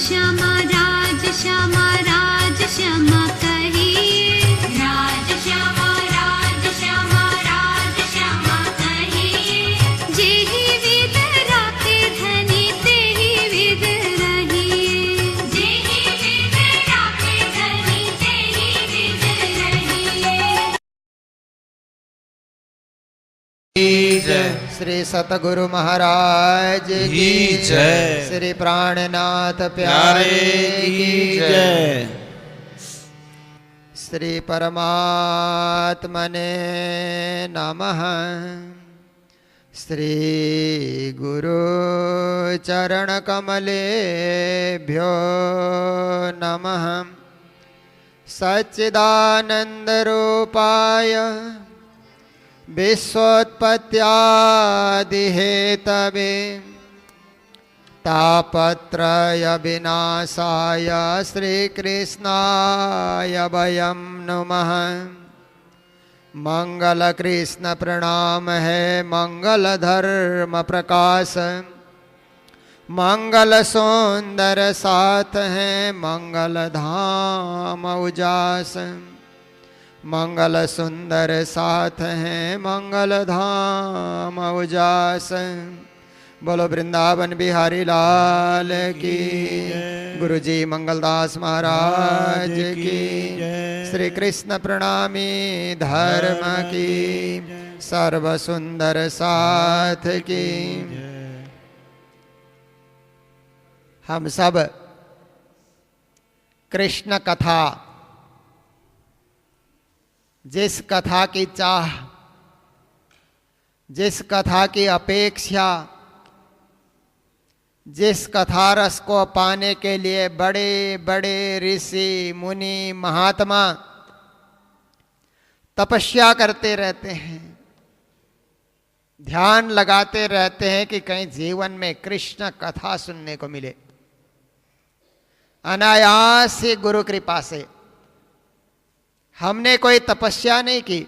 श्यामा राज श्यामा राज श्यामा कहिए। राज श्यामा राज श्यामा राज श्यामा कहिए। जेहि विध राखे धनी तेहि विध रहिए। जेहि विध राखे धनी तेहि विध रहिए। श्री सतगुरु महाराज की जय। श्री प्राणनाथ प्यारे की जय। श्री परमात्मने नमः। श्री गुरु चरण कमलेभ्यो नमः। सच्चिदानंद रूपाय विश्वोत्पत्त्यादि हेतवे तापत्रय विनाशाय श्रीकृष्णाय वयं नुमः। मंगल कृष्ण प्रणाम है मंगल धर्म प्रकाश। मंगल सुंदर साथ है मंगल धाम उजास। मंगल सुंदर साथ हैं मंगल धाम उजास। बोलो वृंदावन बिहारी लाल की। गुरुजी मंगलदास महाराज की। श्री कृष्ण प्रणामी धर्म की। सर्व सुंदर साथ की। हम सब कृष्ण कथा, जिस कथा की चाह, जिस कथा की अपेक्षा, जिस कथा रस को पाने के लिए बड़े बड़े ऋषि मुनि महात्मा तपस्या करते रहते हैं, ध्यान लगाते रहते हैं कि कहीं जीवन में कृष्ण कथा सुनने को मिले। अनायास से गुरु कृपा से हमने कोई तपस्या नहीं की,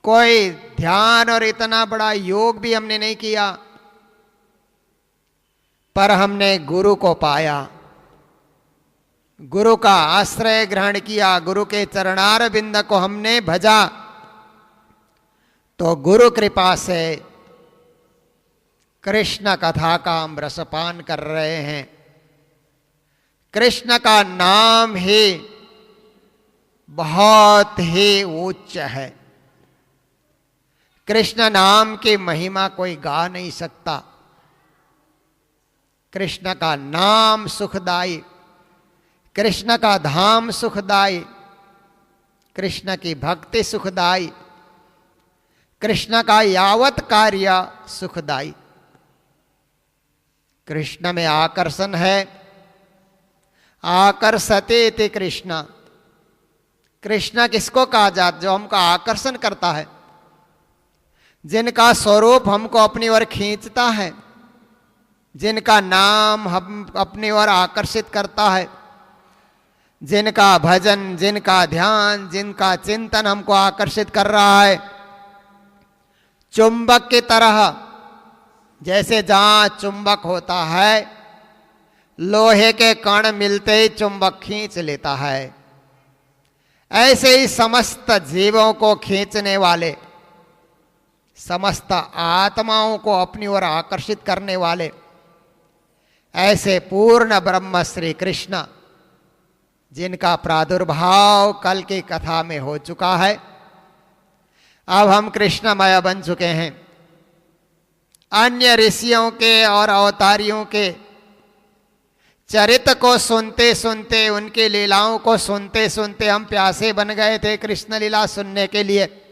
कोई ध्यान और इतना बड़ा योग भी हमने नहीं किया, पर हमने गुरु को पाया, गुरु का आश्रय ग्रहण किया, गुरु के चरणार बिंद को हमने भजा। तो गुरु कृपा से कृष्ण कथा का हम रसपान कर रहे हैं। कृष्ण का नाम ही बहुत ही उच्च है। कृष्ण नाम की महिमा कोई गा नहीं सकता। कृष्ण का नाम सुखदाई, कृष्ण का धाम सुखदाई, कृष्ण की भक्ति सुखदाई, कृष्ण का यावत कार्य सुखदाई। कृष्ण में आकर्षण है। आकर्षते ते कृष्ण। कृष्ण किसको कहा जाता? जो हमको आकर्षण करता है, जिनका स्वरूप हमको अपनी ओर खींचता है, जिनका नाम हम अपनी ओर आकर्षित करता है, जिनका भजन, जिनका ध्यान, जिनका चिंतन हमको आकर्षित कर रहा है। चुंबक की तरह, जैसे जहां चुंबक होता है, लोहे के कण मिलते ही चुंबक खींच लेता है, ऐसे ही समस्त जीवों को खींचने वाले, समस्त आत्माओं को अपनी ओर आकर्षित करने वाले ऐसे पूर्ण ब्रह्म श्री कृष्ण, जिनका प्रादुर्भाव कल की कथा में हो चुका है। अब हम कृष्णमय बन चुके हैं। अन्य ऋषियों के और अवतारियों के चरित्र को सुनते सुनते, उनकी लीलाओं को सुनते सुनते हम प्यासे बन गए थे कृष्ण लीला सुनने के लिए।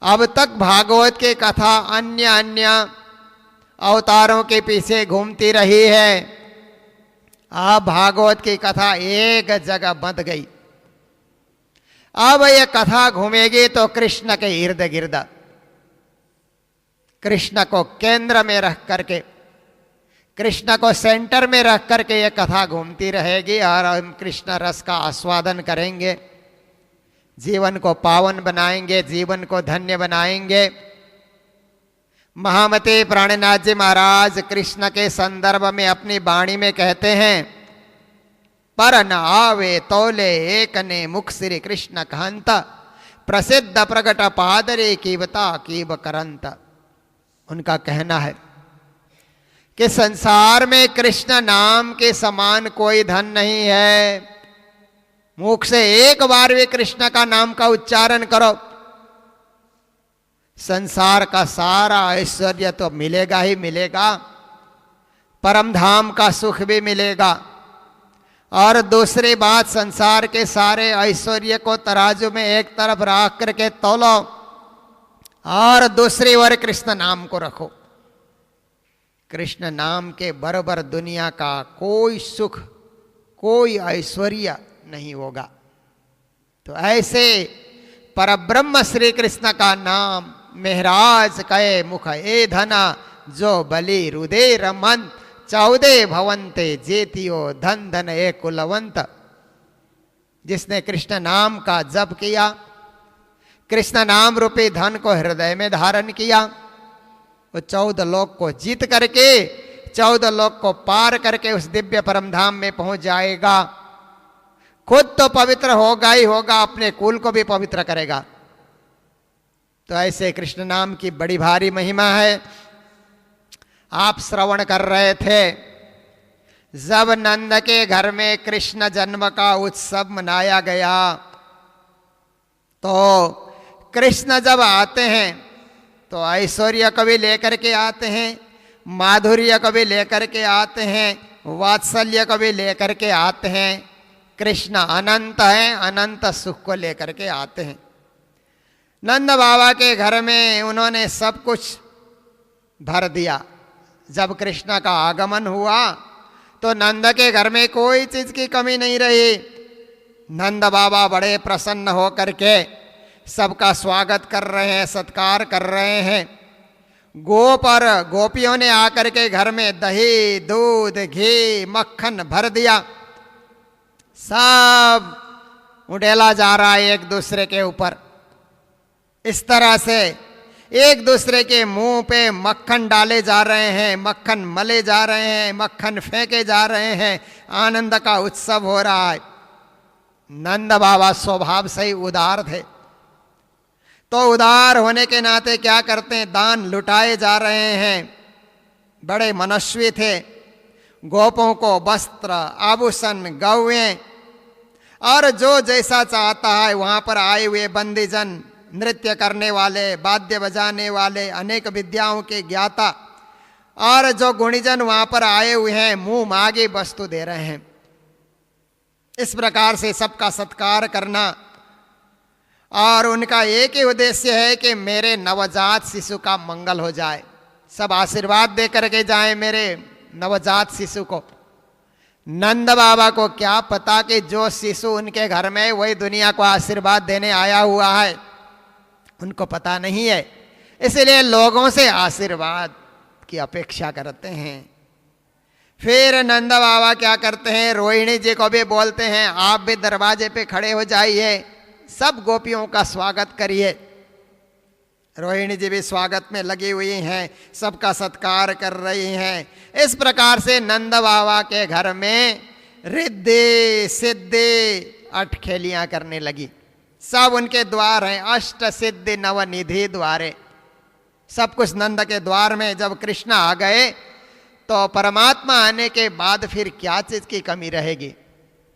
अब तक भागवत की कथा अन्य अन्य अवतारों के पीछे घूमती रही है। अब भागवत की कथा एक जगह बंध गई। अब यह कथा घूमेगी तो कृष्ण के इर्द गिर्द, कृष्ण को केंद्र में रख करके, कृष्ण को सेंटर में रख करके यह कथा घूमती रहेगी और हम कृष्ण रस का आस्वादन करेंगे, जीवन को पावन बनाएंगे, जीवन को धन्य बनाएंगे। महामते प्राणनाथ जी महाराज कृष्ण के संदर्भ में अपनी वाणी में कहते हैं, पर न आवे तोले एक ने मुख श्री कृष्ण कहंत, प्रसिद्ध प्रगट पादरे कीवता कीव करंत। उनका कहना है कि संसार में कृष्ण नाम के समान कोई धन नहीं है। मुख से एक बार भी कृष्ण का नाम का उच्चारण करो, संसार का सारा ऐश्वर्य तो मिलेगा ही मिलेगा, परम धाम का सुख भी मिलेगा। और दूसरी बात, संसार के सारे ऐश्वर्य को तराजू में एक तरफ रख करके तौलो और दूसरी ओर कृष्ण नाम को रखो। कृष्ण नाम के बराबर दुनिया का कोई सुख, कोई ऐश्वर्य नहीं होगा। तो ऐसे परब्रह्म श्री कृष्ण का नाम मेहराज कहे मुख ए धना, जो बलि हृदय रमन 14 भवंते जेतियो धन धन ए कुलवंत। जिसने कृष्ण नाम का जप किया, कृष्ण नाम रूपी धन को हृदय में धारण किया, वो 14 लोक को जीत करके 14 लोक को पार करके उस दिव्य परम धाम में पहुंच जाएगा। खुद तो पवित्र होगा ही होगा, अपने कुल को भी पवित्र करेगा। तो ऐसे कृष्ण नाम की बड़ी भारी महिमा है। आप श्रवण कर रहे थे, जब नंद के घर में कृष्ण जन्म का उत्सव मनाया गया, तो कृष्ण जब आते हैं तो ऐश्वर्य को भी लेकर के आते हैं, माधुर्य को भी लेकर के आते हैं, वात्सल्य को भी लेकर के आते हैं। कृष्ण अनंत है, अनंत सुख को लेकर के आते हैं। नंद बाबा के घर में उन्होंने सब कुछ भर दिया। जब कृष्ण का आगमन हुआ तो नंद के घर में कोई चीज की कमी नहीं रही। नंद बाबा बड़े प्रसन्न होकर के सबका स्वागत कर रहे हैं, सत्कार कर रहे हैं। गोप और गोपियों ने आकर के घर में दही, दूध, घी, मक्खन भर दिया। सब उड़ेला जा रहा है एक दूसरे के ऊपर। इस तरह से एक दूसरे के मुंह पे मक्खन डाले जा रहे हैं, मक्खन मले जा रहे हैं, मक्खन फेंके जा रहे हैं। आनंद का उत्सव हो रहा है। नंद बाबा स्वभाव से ही उदार थे, तो उदार होने के नाते क्या करते हैं, दान लुटाए जा रहे हैं। बड़े मनस्वी थे। गोपों को वस्त्र, आभूषण, गौएं और जो जैसा चाहता है वहां पर आए हुए बंदीजन, नृत्य करने वाले, वाद्य बजाने वाले, अनेक विद्याओं के ज्ञाता और जो गुणीजन वहां पर आए हुए हैं, मुंह मांगे वस्तु दे रहे हैं। इस प्रकार से सबका सत्कार करना, और उनका एक ही उद्देश्य है कि मेरे नवजात शिशु का मंगल हो जाए। सब आशीर्वाद दे करके जाए मेरे नवजात शिशु को। नंद बाबा को क्या पता कि जो शिशु उनके घर में वही दुनिया को आशीर्वाद देने आया हुआ है, उनको पता नहीं है। इसलिए लोगों से आशीर्वाद की अपेक्षा करते हैं। फिर नंद बाबा क्या करते हैं, रोहिणी जी को भी बोलते हैं, आप भी दरवाजे पे खड़े हो जाइए, सब गोपियों का स्वागत करिए। रोहिणी जी भी स्वागत में लगी हुई हैं, सबका सत्कार कर रही हैं। इस प्रकार से नंद बाबा के घर में रिद्धि सिद्धि अटखेलियां करने लगी। सब उनके द्वार हैं, अष्ट सिद्धि नवनिधि द्वारे। सब कुछ नंद के द्वार में। जब कृष्ण आ गए तो परमात्मा आने के बाद फिर क्या चीज की कमी रहेगी।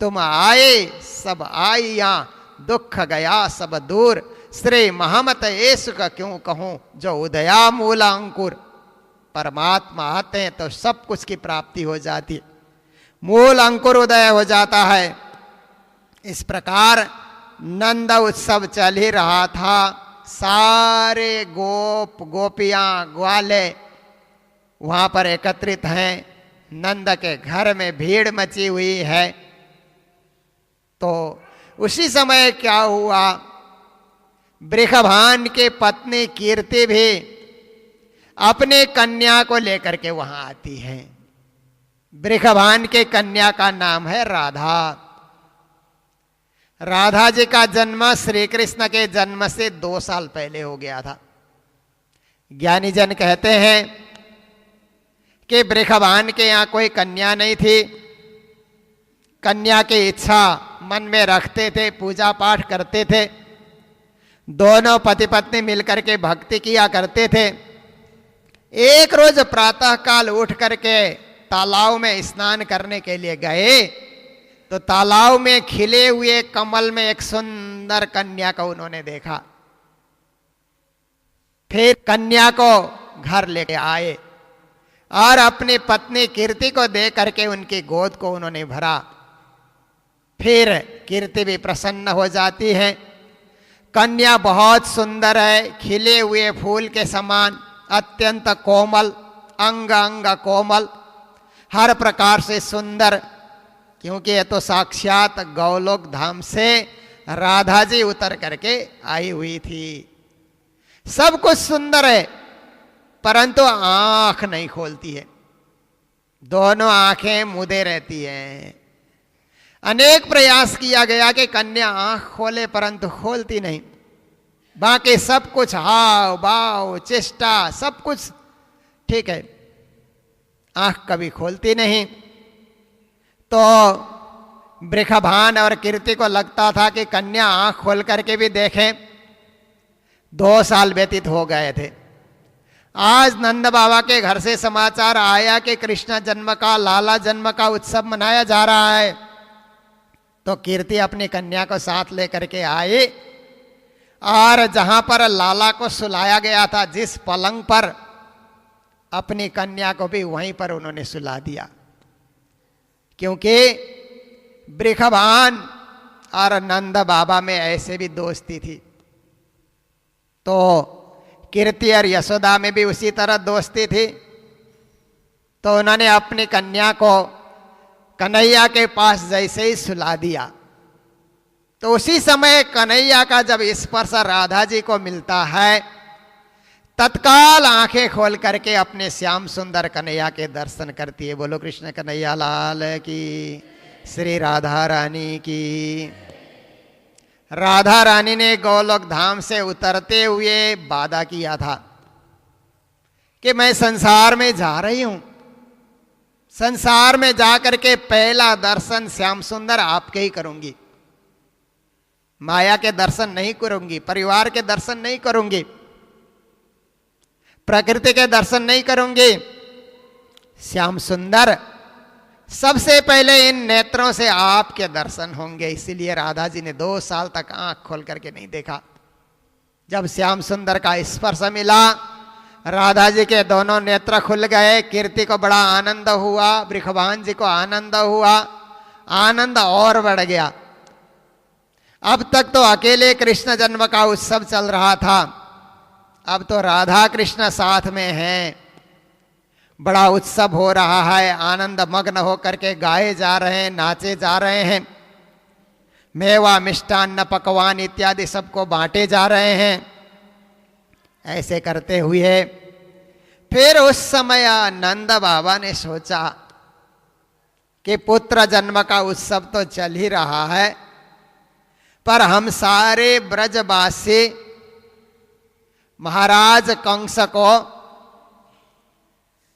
तुम आए सब आइया, दुख गया सब दूर, श्री महामत ये सुख क्यों कहूं, जो उदया मूल अंकुर। परमात्मा आते हैं तो सब कुछ की प्राप्ति हो जाती है, मूल अंकुर उदय हो जाता है। इस प्रकार नंद उत्सव चल ही रहा था। सारे गोप गोपियां ग्वाले वहां पर एकत्रित हैं। नंद के घर में भीड़ मची हुई है। तो उसी समय क्या हुआ, बृषभान के पत्नी कीर्ति भी अपने कन्या को लेकर के वहां आती है। बृषभान के कन्या का नाम है राधा। राधा जी का जन्म श्री कृष्ण के जन्म से 2 साल पहले हो गया था। ज्ञानी जन कहते हैं कि बृषभान के यहाँ कोई कन्या नहीं थी। कन्या की इच्छा मन में रखते थे, पूजा पाठ करते थे, दोनों पति पत्नी मिलकर के भक्ति किया करते थे। एक रोज प्रातः काल उठ करके तालाब में स्नान करने के लिए गए तो तालाब में खिले हुए कमल में एक सुंदर कन्या को उन्होंने देखा। फिर कन्या को घर लेके आए और अपनी पत्नी कीर्ति को दे करके उनकी गोद को उन्होंने भरा। फिर कीर्ति भी प्रसन्न हो जाती है। कन्या बहुत सुंदर है, खिले हुए फूल के समान, अत्यंत कोमल, अंग अंग कोमल, हर प्रकार से सुंदर, क्योंकि ये तो साक्षात गौलोक धाम से राधा जी उतर करके आई हुई थी। सब कुछ सुंदर है, परंतु आंख नहीं खोलती है, दोनों आंखें मुदे रहती हैं। अनेक प्रयास किया गया कि कन्या आंख खोले, परंतु खोलती नहीं। बाकी सब कुछ हाव भाव चेष्टा सब कुछ ठीक है, आंख कभी खोलती नहीं। तो बृषभान और कीर्ति को लगता था कि कन्या आंख खोल करके भी देखें। 2 साल व्यतीत हो गए थे। आज नंद बाबा के घर से समाचार आया कि कृष्ण जन्म का, लाला जन्म का उत्सव मनाया जा रहा है। तो कीर्ति अपनी कन्या को साथ लेकर के आए और जहां पर लाला को सुलाया गया था, जिस पलंग पर, अपनी कन्या को भी वहीं पर उन्होंने सुला दिया। क्योंकि बृषभान और नंद बाबा में ऐसे भी दोस्ती थी, तो कीर्ति और यशोदा में भी उसी तरह दोस्ती थी। तो उन्होंने अपनी कन्या को कन्हैया के पास जैसे ही सुला दिया, तो उसी समय कन्हैया का जब स्पर्श राधा जी को मिलता है, तत्काल आंखें खोल करके अपने श्याम सुंदर कन्हैया के दर्शन करती है। बोलो कृष्ण कन्हैया लाल की, श्री राधा रानी की। राधा रानी ने गोलोक धाम से उतरते हुए वादा किया था कि मैं संसार में जा रही हूं, संसार में जाकर के पहला दर्शन श्याम सुंदर आपके ही करूंगी, माया के दर्शन नहीं करूंगी, परिवार के दर्शन नहीं करूंगी, प्रकृति के दर्शन नहीं करूंगी। श्याम सुंदर सबसे पहले इन नेत्रों से आपके दर्शन होंगे। इसीलिए राधा जी ने 2 साल तक आंख खोल करके नहीं देखा। जब श्याम सुंदर का स्पर्श मिला, राधा जी के दोनों नेत्र खुल गए। कीर्ति को बड़ा आनंद हुआ, बृषभान जी को आनंद हुआ, आनंद और बढ़ गया। अब तक तो अकेले कृष्ण जन्म का उत्सव चल रहा था, अब तो राधा कृष्ण साथ में हैं, बड़ा उत्सव हो रहा है, आनंद मग्न होकर के गाए जा रहे हैं, नाचे जा रहे हैं, मेवा मिष्टान्न पकवान इत्यादि सबको बांटे जा रहे हैं। ऐसे करते हुए फिर उस समय नंद बाबा ने सोचा कि पुत्र जन्म का उत्सव तो चल ही रहा है, पर हम सारे ब्रजवासी महाराज कंस को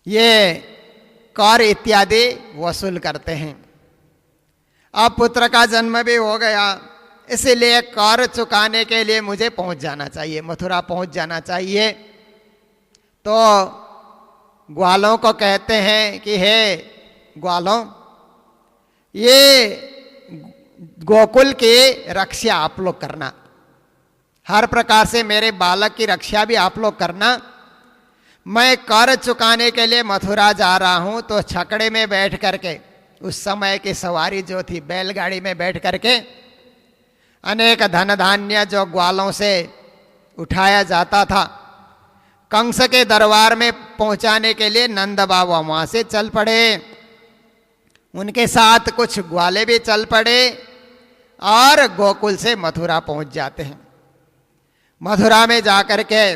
ये कर इत्यादि वसूल करते हैं। अब पुत्र का जन्म भी हो गया, इसलिए कर चुकाने के लिए मुझे पहुंच जाना चाहिए, मथुरा पहुंच जाना चाहिए। तो ग्वालों को कहते हैं कि हे ग्वालों, ये गोकुल की रक्षा आप लोग करना, हर प्रकार से मेरे बालक की रक्षा भी आप लोग करना। मैं कर चुकाने के लिए मथुरा जा रहा हूं, तो छकड़े में बैठ करके, उस समय की सवारी जो थी बैलगाड़ी में बैठ करके, अनेक धन धान्य जो ग्वालों से उठाया जाता था, कंस के दरबार में पहुंचाने के लिए नंद बाबा वहां से चल पड़े। उनके साथ कुछ ग्वाले भी चल पड़े और गोकुल से मथुरा पहुंच जाते हैं। मथुरा में जाकर के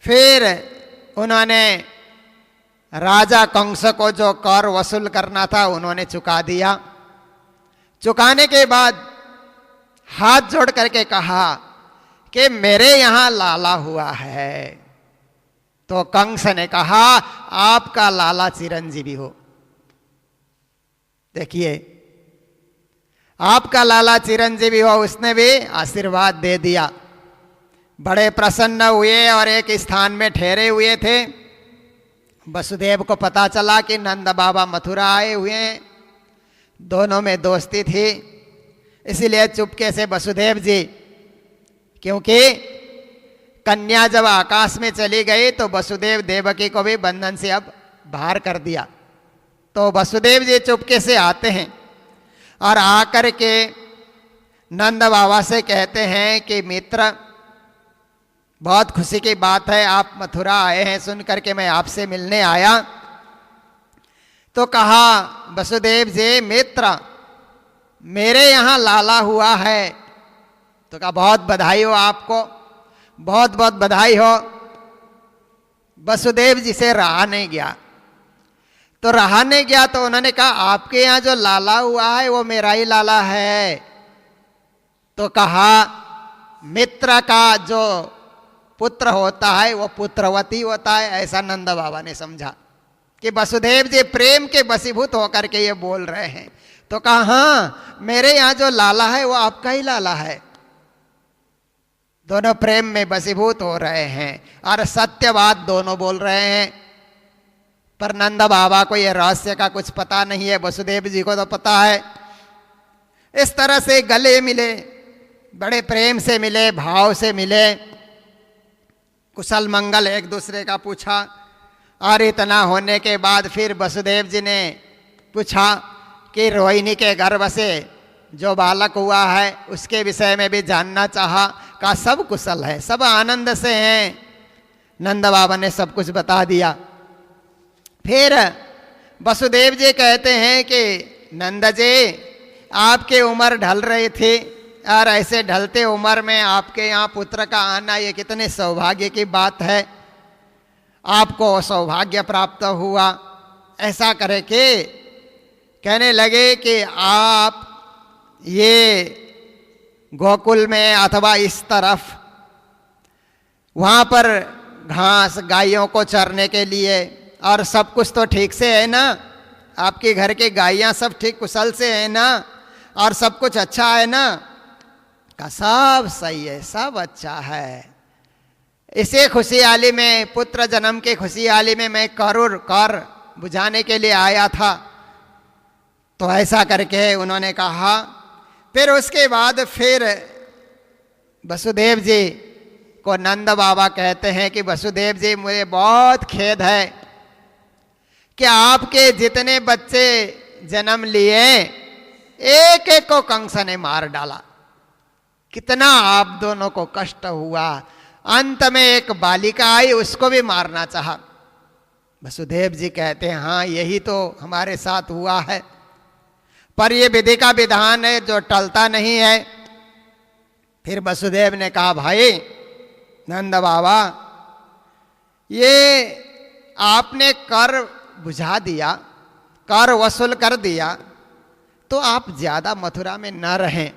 फिर उन्होंने राजा कंस को जो कर वसूल करना था उन्होंने चुका दिया। चुकाने के बाद हाथ जोड़ करके कहा कि मेरे यहां लाला हुआ है, तो कंस ने कहा आपका लाला चिरंजीवी हो। देखिए, आपका लाला चिरंजीवी हो, उसने भी आशीर्वाद दे दिया। बड़े प्रसन्न हुए और एक स्थान में ठहरे हुए थे। वसुदेव को पता चला कि नंद बाबा मथुरा आए हुए हैं, दोनों में दोस्ती थी, इसीलिए चुपके से वसुदेव जी, क्योंकि कन्या जब आकाश में चली गई तो वसुदेव देवकी को भी बंधन से अब बाहर कर दिया। तो वसुदेव जी चुपके से आते हैं और आकर के नंद बाबा से कहते हैं कि मित्र, बहुत खुशी की बात है, आप मथुरा आए हैं, सुन करके मैं आपसे मिलने आया। तो कहा वसुदेव जी, मित्र मेरे यहाँ लाला हुआ है। तो कहा बहुत बधाई हो आपको, बहुत बहुत बधाई हो। वसुदेव जी से रहा नहीं गया। तो रहा नहीं गया तो उन्होंने कहा आपके यहाँ जो लाला हुआ है वो मेरा ही लाला है। तो कहा मित्र का जो पुत्र होता है वो पुत्रवती होता है, ऐसा नंद बाबा ने समझा कि वसुदेव जी प्रेम के वशीभूत होकर के ये बोल रहे हैं। तो कहा हाँ, मेरे यहाँ जो लाला है वो आपका ही लाला है। दोनों प्रेम में वशीभूत हो रहे हैं और सत्य बात दोनों बोल रहे हैं। पर नंद बाबा को ये रहस्य का कुछ पता नहीं है, वसुदेव जी को तो पता है। इस तरह से गले मिले, बड़े प्रेम से मिले, भाव से मिले, कुशल मंगल एक दूसरे का पूछा। और इतना होने के बाद फिर वसुदेव जी ने पूछा कि रोहिणी के गर्भ से जो बालक हुआ है उसके विषय में भी जानना चाहा। का सब कुशल है, सब आनंद से हैं। नंद बाबा ने सब कुछ बता दिया। फिर वसुदेव जी कहते हैं कि नंद जी, आपकी उम्र ढल रही थी और ऐसे ढलते उम्र में आपके यहाँ पुत्र का आना ये कितने सौभाग्य की बात है। आपको सौभाग्य प्राप्त हुआ। ऐसा करके कहने लगे कि आप ये गोकुल में अथवा इस तरफ वहाँ पर घास गायों को चरने के लिए, और सब कुछ तो ठीक से है ना, आपके घर के गायें सब ठीक कुशल से है ना, और सब कुछ अच्छा है ना। का सब सही है, सब अच्छा है। इसे खुशहाली में, पुत्र जन्म के खुशहाली में मैं कर बुझाने के लिए आया था। तो ऐसा करके उन्होंने कहा। फिर उसके बाद फिर वसुदेव जी को नंद बाबा कहते हैं कि वसुदेव जी, मुझे बहुत खेद है कि आपके जितने बच्चे जन्म लिए एक एक को कंस ने मार डाला। कितना आप दोनों को कष्ट हुआ। अंत में एक बालिका आई, उसको भी मारना चाहा। वसुदेव जी कहते हैं हाँ, यही तो हमारे साथ हुआ है, पर ये विधि का विधान है जो टलता नहीं है। फिर वसुदेव ने कहा भाई नंद बाबा, ये आपने कर बुझा दिया, कर वसूल कर दिया, तो आप ज्यादा मथुरा में न रहें,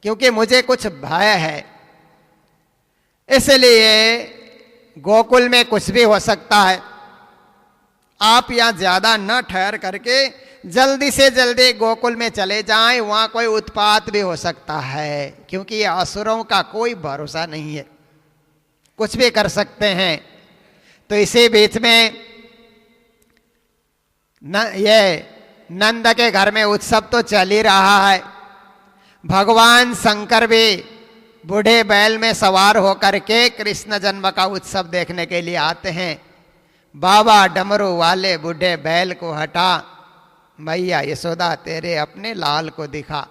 क्योंकि मुझे कुछ भय है। इसलिए गोकुल में कुछ भी हो सकता है। आप यहाँ ज्यादा न ठहर करके जल्दी से जल्दी गोकुल में चले जाएं, वहां कोई उत्पात भी हो सकता है, क्योंकि ये असुरों का कोई भरोसा नहीं है, कुछ भी कर सकते हैं। तो इसी बीच में ये नंद के घर में उत्सव तो चल ही रहा है। भगवान शंकर भी बूढ़े बैल में सवार होकर के कृष्ण जन्म का उत्सव देखने के लिए आते हैं। बाबा डमरू वाले बूढ़े बैल को हटा, मैया यशोदा तेरे अपने लाल को दिखा।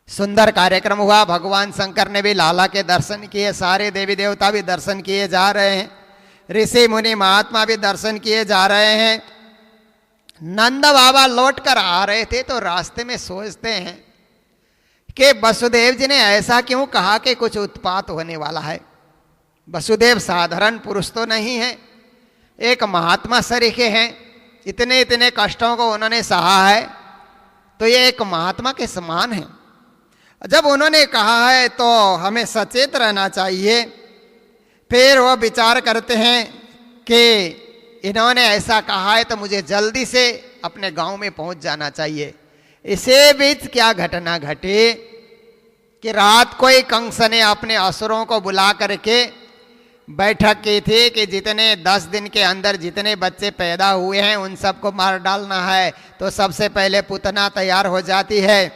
सुंदर कार्यक्रम हुआ। भगवान शंकर ने भी लाला के दर्शन किए, सारे देवी देवता भी दर्शन किए जा रहे हैं, ऋषि मुनि महात्मा भी दर्शन किए जा रहे हैं। नंद बाबा लौट कर आ रहे थे तो रास्ते में सोचते हैं कि वसुदेव जी ने ऐसा क्यों कहा कि कुछ उत्पात होने वाला है। वसुदेव साधारण पुरुष तो नहीं है, एक महात्मा सरीखे हैं। इतने इतने कष्टों को उन्होंने सहा है, तो ये एक महात्मा के समान है। जब उन्होंने कहा है तो हमें सचेत रहना चाहिए। फिर वो विचार करते हैं कि इन्होंने ऐसा कहा है तो मुझे जल्दी से अपने गांव में पहुंच जाना चाहिए। इसी बीच क्या घटना घटी कि रात को ही कंस ने अपने असुरों को बुला करके बैठक की थी कि जितने 10 दिन के अंदर जितने बच्चे पैदा हुए हैं उन सबको मार डालना है। तो सबसे पहले पूतना तैयार हो जाती है।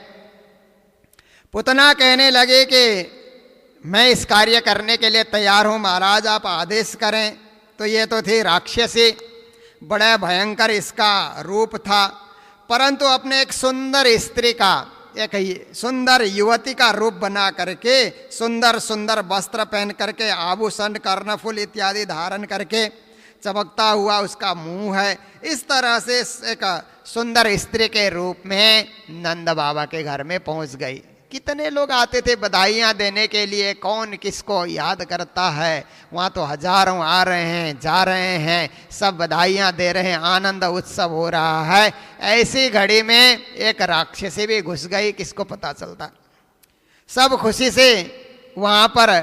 पूतना कहने लगे कि मैं इस कार्य करने के लिए तैयार हूं महाराज, आप आदेश करें। तो ये तो थी राक्षसी, बड़ा भयंकर इसका रूप था, परंतु अपने एक सुंदर स्त्री का, एक सुंदर युवती का रूप बना करके, सुंदर सुंदर वस्त्र पहन करके, आभूषण कर्णफूल इत्यादि धारण करके, चमकता हुआ उसका मुंह है, इस तरह से एक सुंदर स्त्री के रूप में नंद बाबा के घर में पहुंच गई। कितने लोग आते थे बधाइयाँ देने के लिए, कौन किसको याद करता है। वहाँ तो हजारों आ रहे हैं, जा रहे हैं, सब बधाइयाँ दे रहे हैं, आनंद उत्सव हो रहा है। ऐसी घड़ी में एक राक्षसी भी घुस गई, किसको पता चलता। सब खुशी से वहाँ पर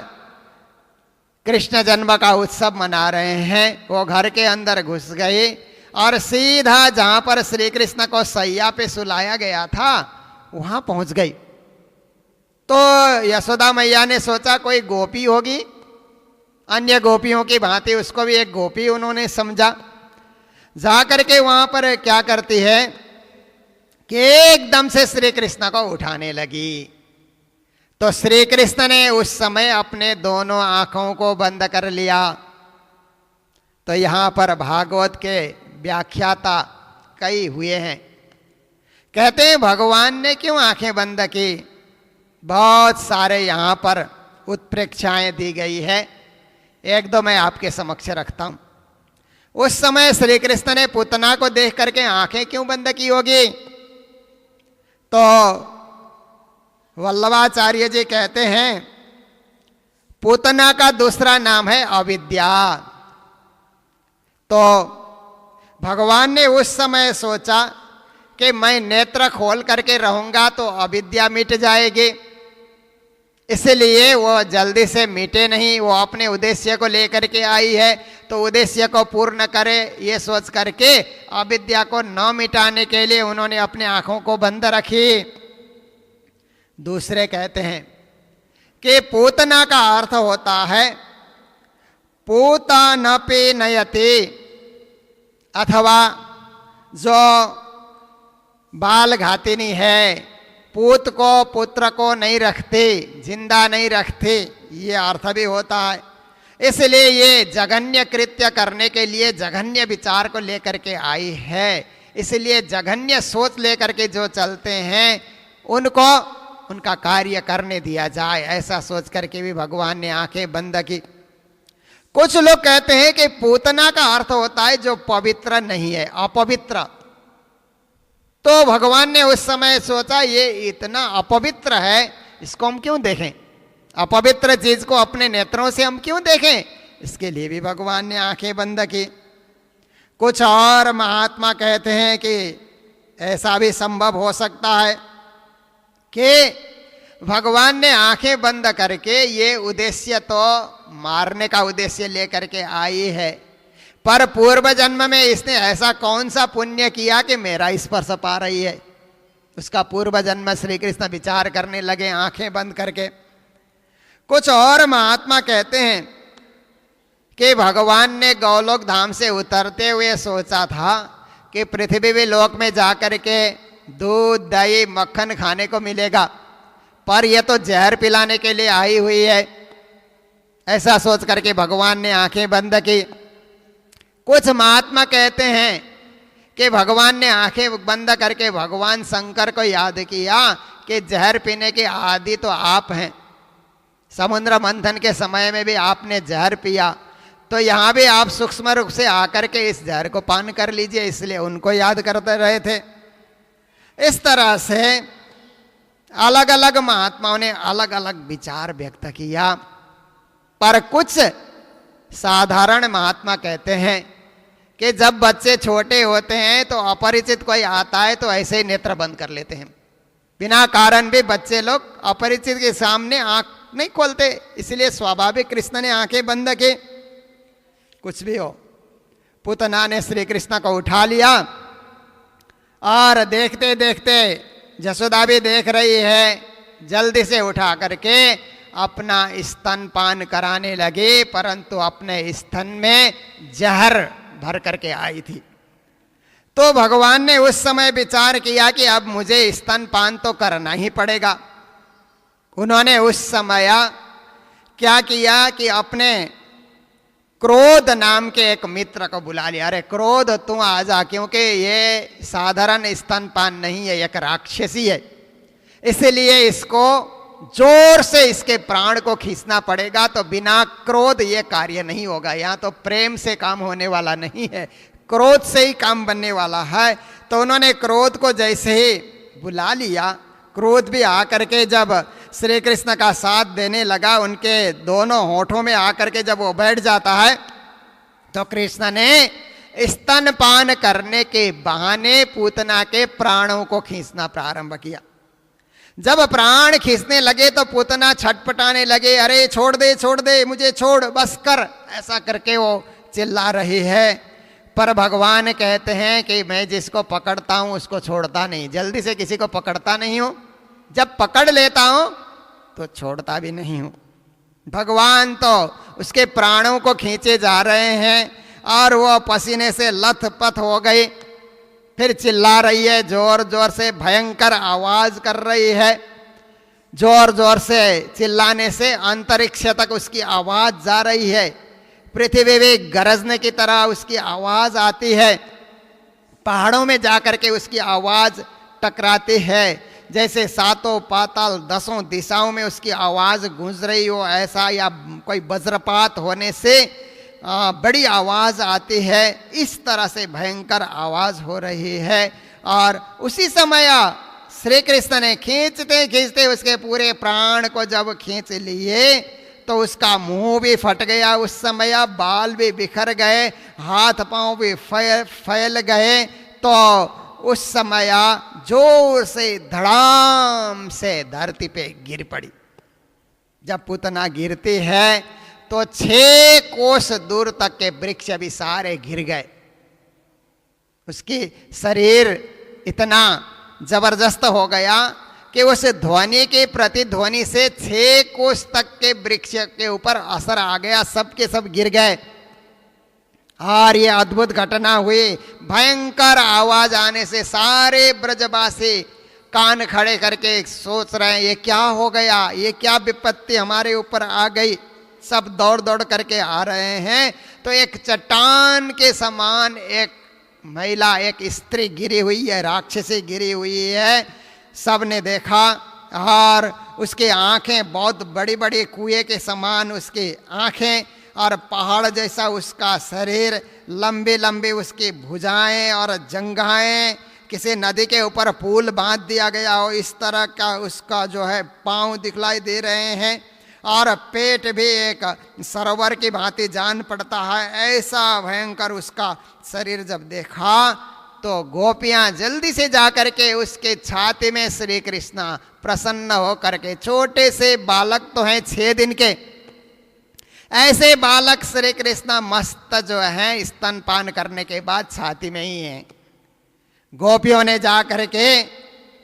कृष्ण जन्म का उत्सव मना रहे हैं। वो घर के अंदर घुस गई और सीधा जहाँ पर श्री कृष्ण को सैया पे सुलाया गया था वहाँ पहुँच गई। तो यशोदा मैया ने सोचा कोई गोपी होगी, अन्य गोपियों की भांति उसको भी एक गोपी उन्होंने समझा। जाकर के वहां पर क्या करती है कि एकदम से श्री कृष्ण को उठाने लगी। तो श्री कृष्ण ने उस समय अपने दोनों आंखों को बंद कर लिया। तो यहां पर भागवत के व्याख्याता कई हुए हैं, कहते हैं भगवान ने क्यों आंखें बंद की। बहुत सारे यहाँ पर उत्प्रेक्षाएं दी गई है, एक दो मैं आपके समक्ष रखता हूं। उस समय श्री कृष्ण ने पूतना को देख करके आंखें क्यों बंद की होगी। तो वल्लभाचार्य जी कहते हैं पूतना का दूसरा नाम है अविद्या। तो भगवान ने उस समय सोचा कि मैं नेत्र खोल करके रहूंगा तो अविद्या मिट जाएगी, इसलिए वो जल्दी से मिटे नहीं, वो अपने उद्देश्य को लेकर के आई है तो उद्देश्य को पूर्ण करे, ये सोच करके अविद्या को न मिटाने के लिए उन्होंने अपने आंखों को बंद रखी। दूसरे कहते हैं कि पूतना का अर्थ होता है पूतनपि नयति, अथवा जो बाल घातिनी है, पूत को पुत्र को नहीं रखती, जिंदा नहीं रखती, ये अर्थ भी होता है। इसलिए ये जघन्य कृत्य करने के लिए जघन्य विचार को लेकर के आई है। इसलिए जघन्य सोच लेकर के जो चलते हैं उनको उनका कार्य करने दिया जाए, ऐसा सोच करके भी भगवान ने आंखें बंद की। कुछ लोग कहते हैं कि पूतना का अर्थ होता है जो पवित्र नहीं है, अपवित्र। तो भगवान ने उस समय सोचा ये इतना अपवित्र है, इसको हम क्यों देखें, अपवित्र चीज को अपने नेत्रों से हम क्यों देखें। इसके लिए भी भगवान ने आंखें बंद की। कुछ और महात्मा कहते हैं कि ऐसा भी संभव हो सकता है कि भगवान ने आंखें बंद करके ये उद्देश्य तो मारने का उद्देश्य लेकर के आई है, पर पूर्व जन्म में इसने ऐसा कौन सा पुण्य किया कि मेरा स्पर्श पा रही है। उसका पूर्व जन्म श्री कृष्ण विचार करने लगे आंखें बंद करके। कुछ और महात्मा कहते हैं कि भगवान ने गौलोक धाम से उतरते हुए सोचा था कि पृथ्वी लोक में जाकर के दूध दही मक्खन खाने को मिलेगा, पर यह तो जहर पिलाने के लिए आई हुई है। ऐसा सोच करके भगवान ने आंखें बंद की। कुछ महात्मा कहते हैं कि भगवान ने आंखें बंद करके भगवान शंकर को याद किया कि जहर पीने के आदि तो आप हैं, समुद्र मंथन के समय में भी आपने जहर पिया, तो यहाँ भी आप सूक्ष्म रूप से आकर के इस जहर को पान कर लीजिए, इसलिए उनको याद करते रहे थे। इस तरह से अलग अलग महात्माओं ने अलग अलग विचार व्यक्त किया, पर कुछ साधारण महात्मा कहते हैं कि जब बच्चे छोटे होते हैं तो अपरिचित कोई आता है तो ऐसे ही नेत्र बंद कर लेते हैं, बिना कारण भी बच्चे लोग अपरिचित के सामने आंख नहीं खोलते, इसलिए स्वाभाविक कृष्ण ने आंखें बंद की। कुछ भी हो, पूतना ने श्री कृष्ण को उठा लिया और देखते देखते यशोदा भी देख रही है, जल्दी से उठा करके अपना स्तनपान कराने लगी, परंतु अपने स्तन में जहर भर करके आई थी। तो भगवान ने उस समय विचार किया कि अब मुझे स्तनपान तो करना ही पड़ेगा। उन्होंने उस समय क्या किया कि अपने क्रोध नाम के एक मित्र को बुला लिया। अरे क्रोध तू आ जा, क्योंकि ये साधारण स्तनपान नहीं है, एक राक्षसी है, इसलिए इसको जोर से इसके प्राण को खींचना पड़ेगा। तो बिना क्रोध ये कार्य नहीं होगा, यहाँ तो प्रेम से काम होने वाला नहीं है, क्रोध से ही काम बनने वाला है। तो उन्होंने क्रोध को जैसे ही बुला लिया, क्रोध भी आकर के जब श्री कृष्ण का साथ देने लगा, उनके दोनों होठों में आकर के जब वो बैठ जाता है, तो कृष्ण ने स्तनपान करने के बहाने पूतना के प्राणों को खींचना प्रारंभ किया। जब प्राण खींचने लगे तो पूतना छटपटाने लगे, अरे छोड़ दे मुझे छोड़, बस कर, ऐसा करके वो चिल्ला रही है। पर भगवान कहते हैं कि मैं जिसको पकड़ता हूं उसको छोड़ता नहीं, जल्दी से किसी को पकड़ता नहीं हूं, जब पकड़ लेता हूं तो छोड़ता भी नहीं हूं। भगवान तो उसके प्राणों को खींचे जा रहे हैं और वो पसीने से लथपथ हो गई, फिर चिल्ला रही है, जोर जोर से भयंकर आवाज कर रही है। जोर जोर से चिल्लाने से अंतरिक्ष तक उसकी आवाज जा रही है, पृथ्वी में गरजने की तरह उसकी आवाज आती है, पहाड़ों में जाकर के उसकी आवाज टकराती है, जैसे सातों पाताल दसों दिशाओं में उसकी आवाज गूंज रही हो ऐसा, या कोई वज्रपात होने से बड़ी आवाज आती है, इस तरह से भयंकर आवाज हो रही है। और उसी समय श्री कृष्ण ने खींचते खींचते उसके पूरे प्राण को जब खींच लिए तो उसका मुंह भी फट गया, उस समय बाल भी बिखर गए, हाथ पांव भी फैल गए। तो उस समय जोर से धड़ाम से धरती पे गिर पड़ी। जब पूतना गिरती है तो 6 कोस दूर तक के वृक्ष भी सारे गिर गए। उसकी शरीर इतना जबरदस्त हो गया कि उस ध्वनि के प्रतिध्वनि से 6 कोस तक के वृक्ष के ऊपर असर आ गया, सब के सब गिर गए। और ये अद्भुत घटना हुई, भयंकर आवाज आने से सारे ब्रजवासी कान खड़े करके सोच रहे हैं ये क्या हो गया, ये क्या विपत्ति हमारे ऊपर आ गई। सब दौड़ दौड़ करके आ रहे हैं तो एक चट्टान के समान एक महिला, एक स्त्री गिरी हुई है, राक्षसी गिरी हुई है। सब ने देखा और उसकी आंखें बहुत बड़ी बड़ी कुएं के समान उसकी आंखें, और पहाड़ जैसा उसका शरीर, लंबी लंबी उसकी भुजाएं और जंघाएं, किसी नदी के ऊपर पुल बांध दिया गया हो इस तरह का उसका जो है पांव दिखलाई दे रहे हैं, और पेट भी एक सरोवर की भांति जान पड़ता है, ऐसा भयंकर उसका शरीर जब देखा तो गोपियां जल्दी से जाकर के उसके छाती में श्री कृष्ण प्रसन्न हो करके, छोटे से बालक तो हैं 6 दिन के, ऐसे बालक श्री कृष्ण मस्त जो है स्तनपान करने के बाद छाती में ही हैं। गोपियों ने जा करके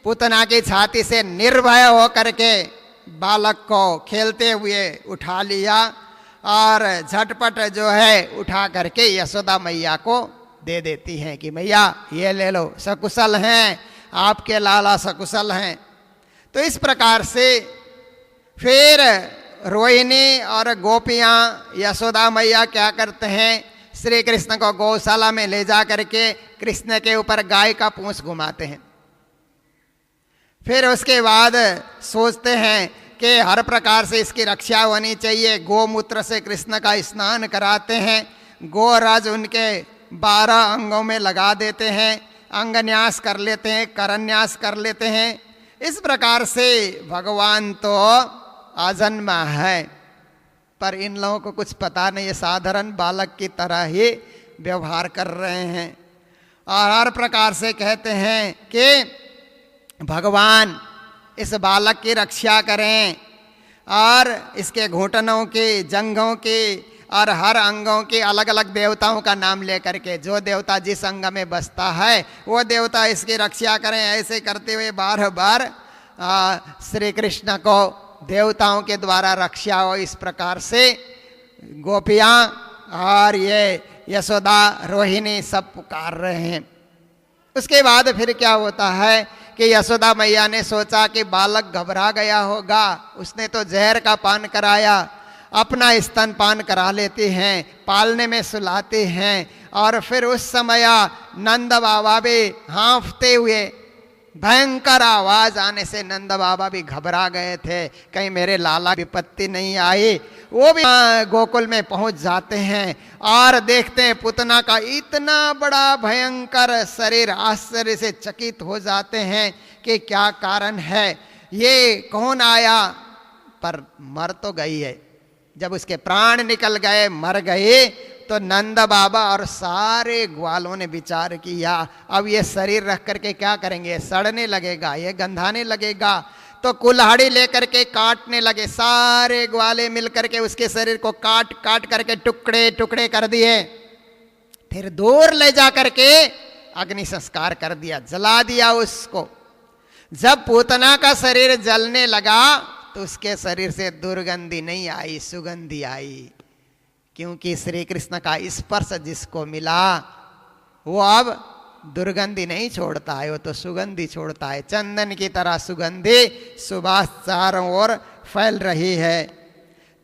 पूतना की छाती से निर्भय हो करके बालक को खेलते हुए उठा लिया और झटपट जो है उठा करके यशोदा मैया को दे देती हैं कि मैया ये ले लो, सकुशल हैं आपके लाला, सकुशल हैं। तो इस प्रकार से फिर रोहिणी और गोपियां यशोदा मैया क्या करते हैं, श्री कृष्ण को गौशाला में ले जा करके कृष्ण के ऊपर गाय का पूंछ घुमाते हैं। फिर उसके बाद सोचते हैं कि हर प्रकार से इसकी रक्षा होनी चाहिए, गोमूत्र से कृष्ण का स्नान कराते हैं, गोराज उनके 12 अंगों में लगा देते हैं, अंगन्यास कर लेते हैं, करन्यास कर लेते हैं। इस प्रकार से भगवान तो आजन्मा है, पर इन लोगों को कुछ पता नहीं है, साधारण बालक की तरह ही व्यवहार कर रहे हैं। और हर प्रकार से कहते हैं कि भगवान इस बालक की रक्षा करें और इसके घुटनों की, जंघों की और हर अंगों के अलग अलग देवताओं का नाम लेकर के, जो देवता जिस अंग में बसता है वो देवता इसकी रक्षा करें, ऐसे करते हुए बार बार श्री कृष्ण को देवताओं के द्वारा रक्षा हो। इस प्रकार से गोपियाँ और ये यशोदा रोहिणी सब पुकार रहे हैं। उसके बाद फिर क्या होता है कि यशोदा मैया ने सोचा कि बालक घबरा गया होगा, उसने तो जहर का पान कराया, अपना स्तनपान करा लेते हैं, पालने में सुलाते हैं। और फिर उस समय नंद बाबा भी हाँफते हुए, भयंकर आवाज आने से नंद बाबा भी घबरा गए थे, कहीं मेरे लाला विपत्ति नहीं आई। वो भी गोकुल में पहुंच जाते हैं और देखते हैं पुतना का इतना बड़ा भयंकर शरीर, आश्चर्य से चकित हो जाते हैं कि क्या कारण है, ये कौन आया। पर मर तो गई है। जब उसके प्राण निकल गए, मर गए, तो नंद बाबा और सारे ग्वालों ने विचार किया, अब ये शरीर रख करके क्या करेंगे, सड़ने लगेगा, ये गंधाने लगेगा। तो कुल्हाड़ी लेकर के काटने लगे, सारे ग्वाले मिलकर के उसके शरीर को काट काट करके टुकड़े टुकड़े कर दिए। फिर दूर ले जा करके अग्नि संस्कार कर दिया, जला दिया उसको। जब पूतना का शरीर जलने लगा तो उसके शरीर से दुर्गंधि नहीं आई, सुगंधि आई, क्योंकि श्री कृष्ण का स्पर्श जिसको मिला वो अब दुर्गंधि नहीं छोड़ता है, वो तो सुगंधि छोड़ता है। चंदन की तरह सुगंधि सुबास चारों ओर फैल रही है।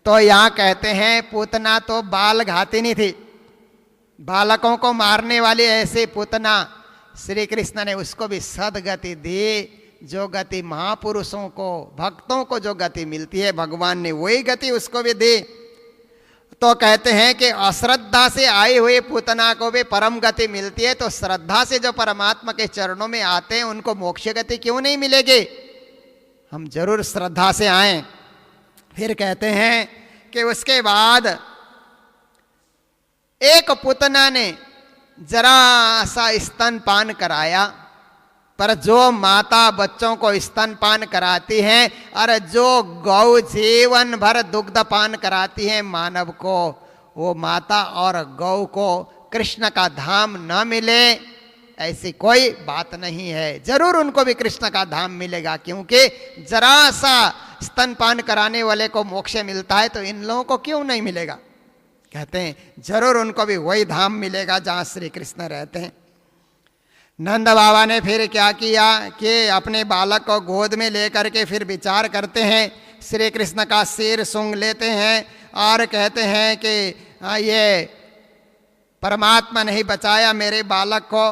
तो यहाँ कहते हैं पूतना तो बाल घातिनी थी, बालकों को मारने वाली ऐसी पूतना, श्री कृष्ण ने उसको भी सदगति दी। जो गति महापुरुषों को, भक्तों को जो गति मिलती है, भगवान ने वही गति उसको भी दी। तो कहते हैं कि अश्रद्धा से आई हुई पूतना को भी परम गति मिलती है, तो श्रद्धा से जो परमात्मा के चरणों में आते हैं उनको मोक्ष गति क्यों नहीं मिलेगी। हम जरूर श्रद्धा से आए। फिर कहते हैं कि उसके बाद एक पूतना ने जरा सा स्तनपान कराया, पर जो माता बच्चों को स्तनपान कराती है और जो गौ जीवन भर दुग्धपान कराती है मानव को, वो माता और गौ को कृष्ण का धाम न मिले ऐसी कोई बात नहीं है। जरूर उनको भी कृष्ण का धाम मिलेगा, क्योंकि जरा सा स्तनपान कराने वाले को मोक्ष मिलता है, तो इन लोगों को क्यों नहीं मिलेगा। कहते हैं जरूर उनको भी वही धाम मिलेगा जहाँ श्री कृष्ण रहते हैं। नंद बाबा ने फिर क्या किया कि अपने बालक को गोद में लेकर के फिर विचार करते हैं, श्री कृष्ण का सिर सूंघ लेते हैं और कहते हैं कि ये परमात्मा नहीं बचाया मेरे बालक को,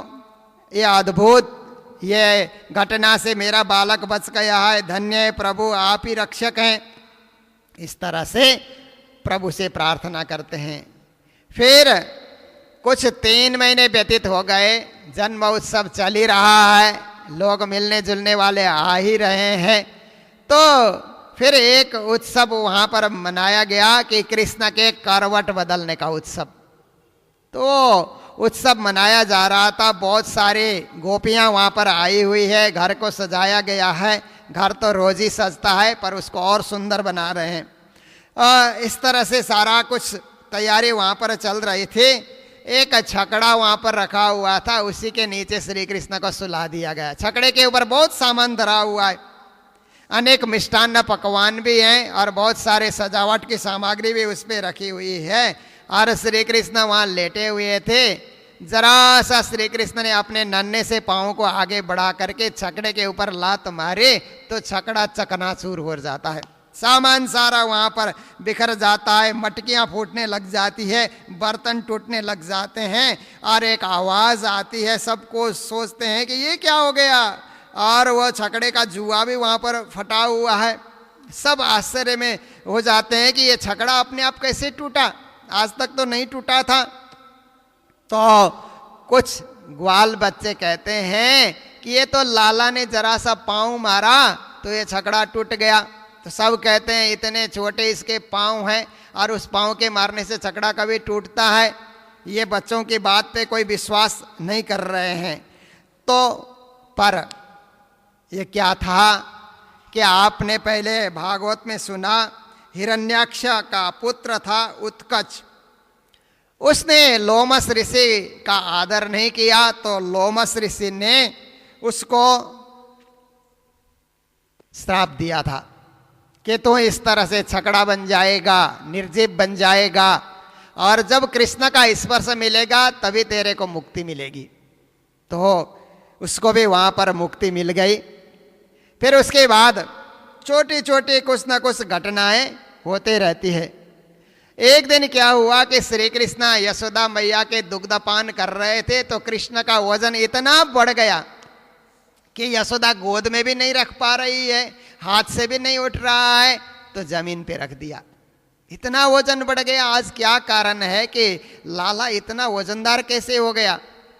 ये अद्भुत ये घटना से मेरा बालक बच गया है, धन्य है प्रभु, आप ही रक्षक हैं। इस तरह से प्रभु से प्रार्थना करते हैं। फिर कुछ 3 महीने व्यतीत हो गए, जन्म उत्सव चल ही रहा है, लोग मिलने जुलने वाले आ ही रहे हैं। तो फिर एक उत्सव वहाँ पर मनाया गया कि कृष्ण के करवट बदलने का उत्सव। तो उत्सव मनाया जा रहा था, बहुत सारे गोपियाँ वहाँ पर आई हुई है, घर को सजाया गया है। घर तो रोज ही सजता है, पर उसको और सुंदर बना रहे हैं। इस तरह से सारा कुछ तैयारी वहाँ पर चल रही थी। एक छकड़ा वहाँ पर रखा हुआ था, उसी के नीचे श्री कृष्ण को सुला दिया गया। छकड़े के ऊपर बहुत सामान धरा हुआ है, अनेक मिष्टान्न पकवान भी हैं और बहुत सारे सजावट की सामग्री भी उस पर रखी हुई है। और श्री कृष्ण वहाँ लेटे हुए थे। जरा सा श्री कृष्ण ने अपने नन्हे से पाँव को आगे बढ़ा करके छकड़े के ऊपर लात मारे तो छकड़ा चकनाचूर हो जाता है, सामान सारा वहाँ पर बिखर जाता है, मटकियाँ फूटने लग जाती है, बर्तन टूटने लग जाते हैं और एक आवाज़ आती है। सबको सोचते हैं कि ये क्या हो गया, और वह छकड़े का जुआ भी वहाँ पर फटा हुआ है। सब आश्चर्य में हो जाते हैं कि ये छकड़ा अपने आप कैसे टूटा, आज तक तो नहीं टूटा था। तो कुछ ग्वाल बच्चे कहते हैं कि ये तो लाला ने जरा सा पाँव मारा तो ये छकड़ा टूट गया। तो सब कहते हैं इतने छोटे इसके पाँव हैं और उस पाँव के मारने से छकड़ा कभी टूटता है। ये बच्चों की बात पे कोई विश्वास नहीं कर रहे हैं। तो पर ये क्या था कि आपने पहले भागवत में सुना, हिरण्याक्ष का पुत्र था उत्कच, उसने लोमस ऋषि का आदर नहीं किया, तो लोमस ऋषि ने उसको श्राप दिया था कि तू इस तरह से छकड़ा बन जाएगा, निर्जीव बन जाएगा, और जब कृष्ण का स्पर्श मिलेगा तभी तेरे को मुक्ति मिलेगी। तो उसको भी वहां पर मुक्ति मिल गई। फिर उसके बाद छोटी छोटी कुछ ना कुछ घटनाएं होते रहती है। एक दिन क्या हुआ कि श्री कृष्ण यशोदा मैया के दुग्धपान कर रहे थे, तो कृष्ण का वजन इतना बढ़ गया कि यशोदा गोद में भी नहीं रख पा रही है, हाथ से भी नहीं उठ रहा है, तो जमीन पे रख दिया। इतना वजन बढ़ गया। आज क्या कारण है कि लाला इतना वजनदार कैसे हो गया?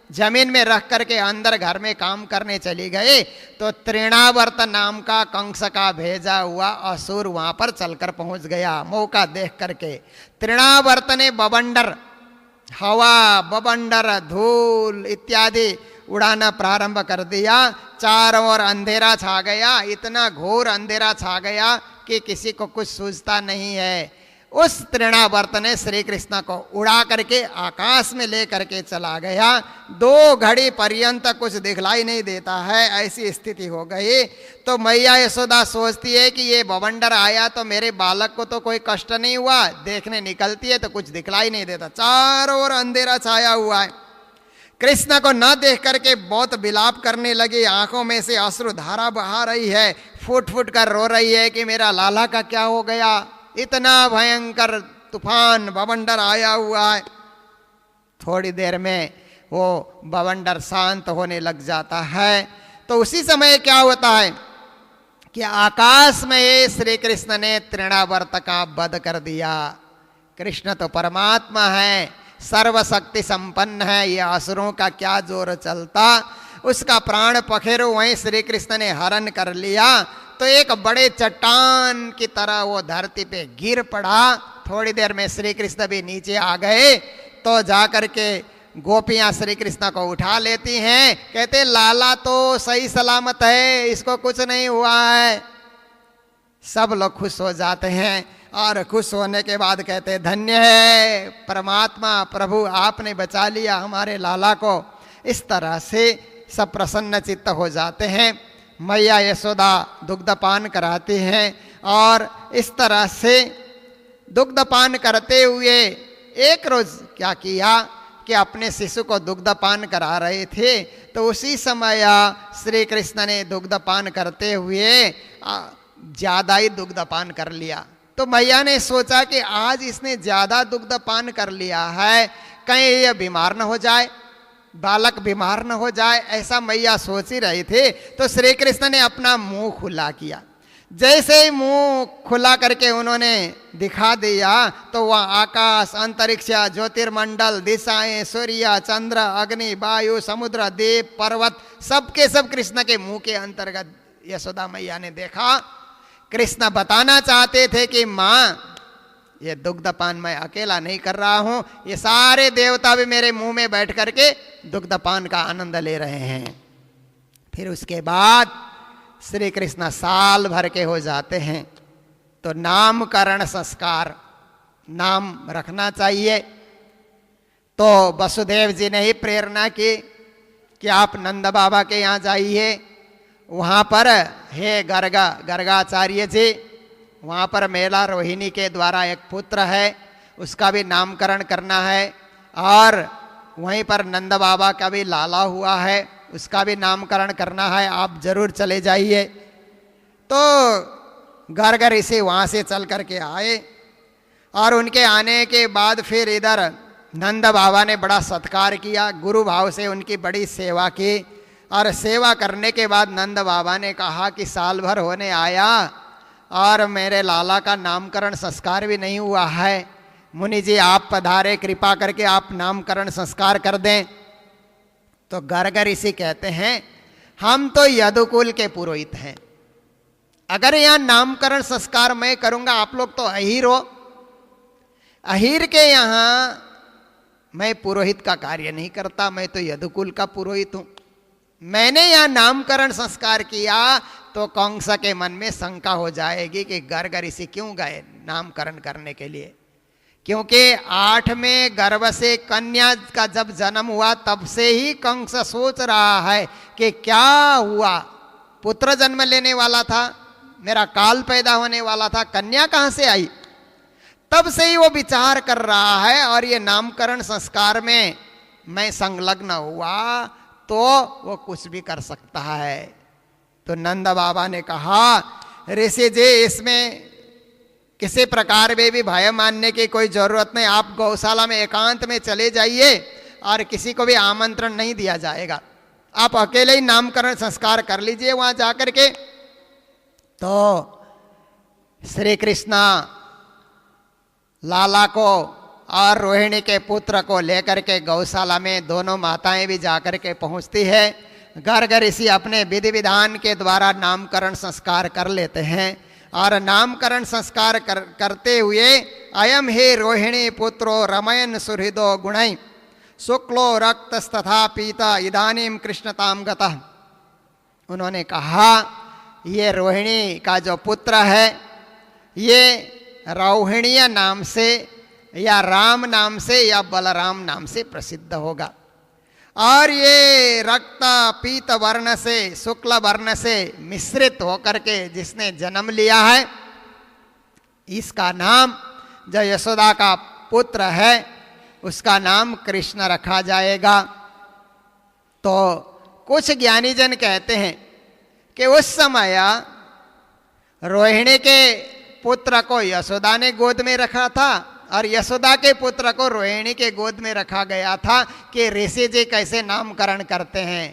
जमीन में रख करके अंदर घर में काम करने चली गए, तो तृणावर्त नाम का कंस का भेजा हुआ असुर वहां पर चलकर पहुंच गया। मौका देख करके तृणावर्त ने बवंडर, हवा, बवंडर, धूल इत्यादि उड़ाना प्रारंभ कर दिया। चारों ओर अंधेरा छा गया, इतना घोर अंधेरा छा गया कि किसी को कुछ सूझता नहीं है। उस तृणावर्त ने श्री कृष्ण को उड़ा करके आकाश में ले करके चला गया। 2 घड़ी पर्यंत कुछ दिखलाई नहीं देता है, ऐसी स्थिति हो गई। तो मैया यशोदा सोचती है कि ये बवंडर आया तो मेरे बालक को तो कोई कष्ट नहीं हुआ, देखने निकलती है तो कुछ दिखलाई नहीं देता, चारों ओर अंधेरा छाया हुआ है। कृष्ण को न देख करके बहुत विलाप करने लगी, आंखों में से अश्रुधारा बहा रही है, फूट फूट कर रो रही है कि मेरा लाला का क्या हो गया, इतना भयंकर तूफान बवंडर आया हुआ है। थोड़ी देर में वो बवंडर शांत होने लग जाता है। तो उसी समय क्या होता है कि आकाश में श्री कृष्ण ने तृणावर्त का वध कर दिया। कृष्ण तो परमात्मा है, सर्वशक्ति संपन्न है, ये असुरों का क्या जोर चलता। उसका प्राण पखेरु वहीं श्री कृष्ण ने हरण कर लिया। तो एक बड़े चट्टान की तरह वो धरती पे गिर पड़ा। थोड़ी देर में श्री कृष्ण भी नीचे आ गए। तो जाकर के गोपियां श्री कृष्ण को उठा लेती हैं, कहते लाला तो सही सलामत है, इसको कुछ नहीं हुआ है। सब लोग खुश हो जाते हैं और खुश होने के बाद कहते धन्य है परमात्मा, प्रभु आपने बचा लिया हमारे लाला को। इस तरह से सब प्रसन्न चित्त हो जाते हैं। मैया यशोदा दुग्धपान कराती हैं और इस तरह से दुग्धपान करते हुए एक रोज क्या किया कि अपने शिशु को दुग्धपान करा रहे थे, तो उसी समय श्री कृष्ण ने दुग्धपान करते हुए ज्यादा ही दुग्धपान कर लिया। तो मैया ने सोचा कि आज इसने ज्यादा दुग्धपान कर लिया है, कहीं यह बीमार न हो जाए, बालक बीमार न हो जाए, ऐसा मैया सोच ही रही थे। तो श्री कृष्ण ने अपना मुंह खुला किया। जैसे ही मुंह खुला करके उन्होंने दिखा दिया, तो वह आकाश, अंतरिक्ष, ज्योतिर्मंडल, दिशाएं, सूर्य, चंद्र, अग्नि, वायु, समुद्र, द्वीप, पर्वत, सबके सब कृष्ण के मुंह के अंतर्गत यशोदा मैया ने देखा। कृष्ण बताना चाहते थे कि माँ ये दुग्धपान मैं अकेला नहीं कर रहा हूं, ये सारे देवता भी मेरे मुंह में बैठ करके दुग्धपान का आनंद ले रहे हैं। फिर उसके बाद श्री कृष्ण साल भर के हो जाते हैं, तो नामकरण संस्कार, नाम रखना चाहिए। तो वसुदेव जी ने ही प्रेरणा की कि आप नंद बाबा के यहाँ जाइए, वहाँ पर हे गर्गाचार्य जी, वहाँ पर मेला रोहिणी के द्वारा एक पुत्र है, उसका भी नामकरण करना है, और वहीं पर नंद बाबा का भी लाला हुआ है, उसका भी नामकरण करना है, आप जरूर चले जाइए। तो गर्ग ऋषि वहाँ से चल करके आए और उनके आने के बाद फिर इधर नंद बाबा ने बड़ा सत्कार किया, गुरु भाव से उनकी बड़ी सेवा की। और सेवा करने के बाद नंद बाबा ने कहा कि साल भर होने आया और मेरे लाला का नामकरण संस्कार भी नहीं हुआ है, मुनि जी आप पधारे, कृपा करके आप नामकरण संस्कार कर दें। तो गर्ग ऋषि कहते हैं हम तो यदुकुल के पुरोहित हैं, अगर यहाँ नामकरण संस्कार मैं करूँगा, आप लोग तो अहीर हो, अहीर के यहाँ मैं पुरोहित का कार्य नहीं करता, मैं तो यदुकुल का पुरोहित हूँ। मैंने यहाँ नामकरण संस्कार किया तो कंस के मन में शंका हो जाएगी कि गर्ग ऋषि क्यों गए नामकरण करने के लिए, क्योंकि 8वें गर्भ से कन्या का जब जन्म हुआ तब से ही कंस सोच रहा है कि क्या हुआ, पुत्र जन्म लेने वाला था, मेरा काल पैदा होने वाला था, कन्या कहां से आई। तब से ही वो विचार कर रहा है और ये नामकरण संस्कार में मैं संलग्न हुआ तो वो कुछ भी कर सकता है। तो नंद बाबा ने कहा, ऋषि जी इसमें किसी प्रकार में भी भय मानने की कोई जरूरत नहीं, आप गौशाला में एकांत में चले जाइए और किसी को भी आमंत्रण नहीं दिया जाएगा, आप अकेले ही नामकरण संस्कार कर लीजिए वहां जाकर के। तो श्री कृष्णा लाला को और रोहिणी के पुत्र को लेकर के गौशाला में दोनों माताएं भी जाकर के पहुंचती है। घर घर इसी अपने विधि विधान के द्वारा नामकरण संस्कार कर लेते हैं और नामकरण संस्कार करते हुए अयम हे रोहिणी पुत्रो रमयन सुहृदो गुणै शुक्लो रक्तस्तथा पीता इदानीम कृष्णताम गतः। उन्होंने कहा ये रोहिणी का जो पुत्र है ये रोहिणीय नाम से या राम नाम से या बलराम नाम से प्रसिद्ध होगा और ये रक्त पीत वर्ण से शुक्ल वर्ण से मिश्रित होकर के जिसने जन्म लिया है इसका नाम जो यशोदा का पुत्र है उसका नाम कृष्ण रखा जाएगा। तो कुछ ज्ञानी जन कहते हैं कि उस समय रोहिणी के पुत्र को यशोदा ने गोद में रखा था और यशोदा के पुत्र को रोहिणी के गोद में रखा गया था कि ऋषि जी कैसे नामकरण करते हैं।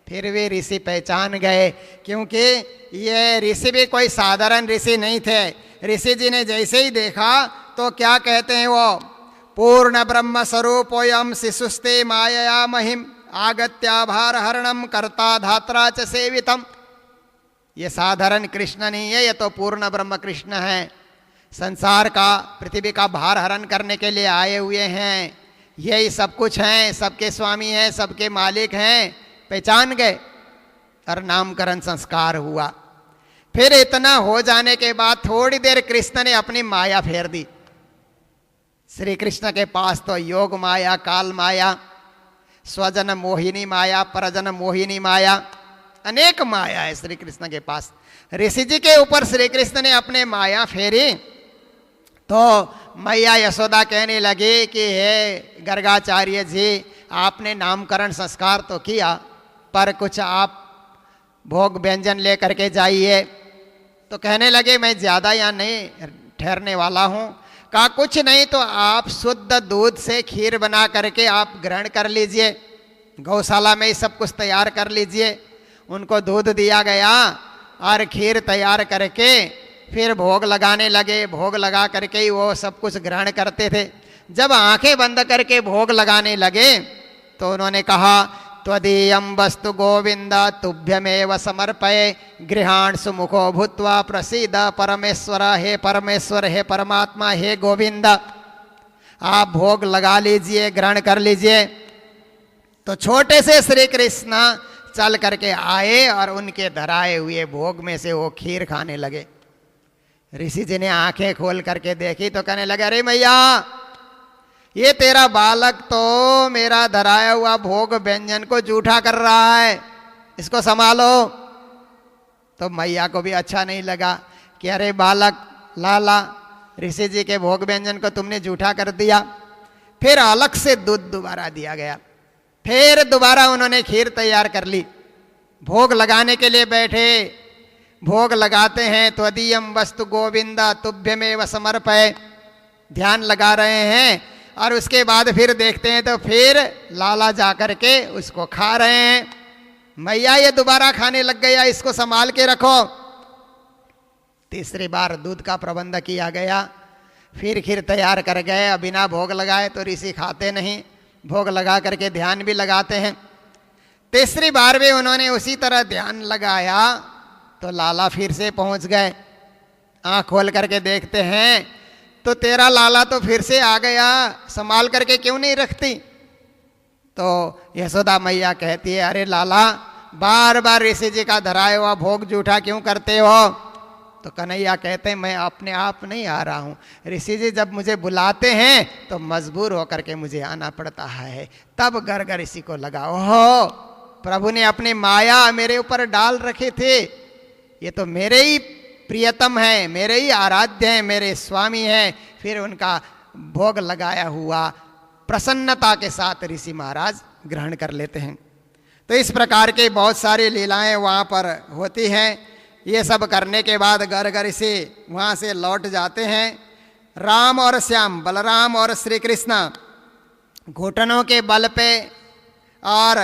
फिर वे ऋषि पहचान गए क्योंकि ये ऋषि भी कोई साधारण ऋषि नहीं थे। ऋषि जी ने जैसे ही देखा तो क्या कहते हैं वो, पूर्ण ब्रह्म स्वरूपोयम शिशुस्ते मायया महिम आगत्या भार हरणम कर्ता धात्रा च सेवितम। ये साधारण कृष्ण नहीं है, ये तो पूर्ण ब्रह्म कृष्ण है, संसार का पृथ्वी का भार हरण करने के लिए आए हुए हैं, यही सब कुछ हैं, सबके स्वामी हैं, सबके मालिक हैं। पहचान गए और नामकरण संस्कार हुआ। फिर इतना हो जाने के बाद थोड़ी देर कृष्ण ने अपनी माया फेर दी। श्री कृष्ण के पास तो योग माया, काल माया, स्वजन मोहिनी माया, परजन मोहिनी माया, अनेक माया है श्री कृष्ण के पास। ऋषि जी के ऊपर श्री कृष्ण ने अपने माया फेरी तो मैया यशोदा कहने लगी कि हे गर्गाचार्य जी आपने नामकरण संस्कार तो किया पर कुछ आप भोग व्यंजन ले करके जाइए। तो कहने लगे मैं ज़्यादा यहाँ नहीं ठहरने वाला हूँ। कहा कुछ नहीं तो आप शुद्ध दूध से खीर बना करके आप ग्रहण कर लीजिए, गौशाला में ही सब कुछ तैयार कर लीजिए। उनको दूध दिया गया और खीर तैयार करके फिर भोग लगाने लगे। भोग लगा करके ही वो सब कुछ ग्रहण करते थे। जब आंखें बंद करके भोग लगाने लगे तो उन्होंने कहा त्वदीयं वस्तु गोविंद तुभ्यमेव समर्पये गृहाण सुमुखो भूत्वा प्रसीद परमेश्वर, हे परमेश्वर, हे परमात्मा, हे गोविंद आप भोग लगा लीजिए, ग्रहण कर लीजिए। तो छोटे से श्री कृष्ण चल करके आए और उनके धराए हुए भोग में से वो खीर खाने लगे। ऋषि जी ने आंखें खोल करके देखी तो कहने लगे अरे मैया ये तेरा बालक तो मेरा धराया हुआ भोग व्यंजन को जूठा कर रहा है, इसको संभालो। तो मैया को भी अच्छा नहीं लगा कि अरे बालक लाला ऋषि जी के भोग व्यंजन को तुमने जूठा कर दिया। फिर अलग से दूध दोबारा दिया गया। फिर दोबारा उन्होंने खीर तैयार कर ली। भोग लगाने के लिए बैठे, भोग लगाते हैं त्वदीयम वस्तु गोविंद तुभ्यमेव समर्पये, ध्यान लगा रहे हैं और उसके बाद फिर देखते हैं तो फिर लाला जा कर के उसको खा रहे हैं। मैया ये दोबारा खाने लग गया, इसको संभाल के रखो। तीसरी बार दूध का प्रबंध किया गया। फिर खीर तैयार कर गए। बिना भोग लगाए तो ऋषि खाते नहीं, भोग लगा करके ध्यान भी लगाते हैं। तीसरी बार भी उन्होंने उसी तरह ध्यान लगाया तो लाला फिर से पहुंच गए। आँख खोल करके देखते हैं तो तेरा लाला तो फिर से आ गया, संभाल करके क्यों नहीं रखती। तो यशोदा मैया कहती है अरे लाला बार बार ऋषि जी का धराया हुआ भोग जूठा क्यों करते हो। तो कन्हैया कहते हैं मैं अपने आप नहीं आ रहा हूँ, ऋषि जी जब मुझे बुलाते हैं तो मजबूर होकर के मुझे आना पड़ता है। तब गर्ग ऋषि को लगा, ओहो प्रभु ने अपनी माया मेरे ऊपर डाल रखे थे, ये तो मेरे ही प्रियतम है, मेरे ही आराध्य हैं, मेरे स्वामी हैं। फिर उनका भोग लगाया हुआ प्रसन्नता के साथ ऋषि महाराज ग्रहण कर लेते हैं। तो इस प्रकार के बहुत सारी लीलाएं वहाँ पर होती हैं। ये सब करने के बाद गर्ग ऋषि वहाँ से लौट जाते हैं। राम और श्याम, बलराम और श्री कृष्ण घुटनों के बल पे और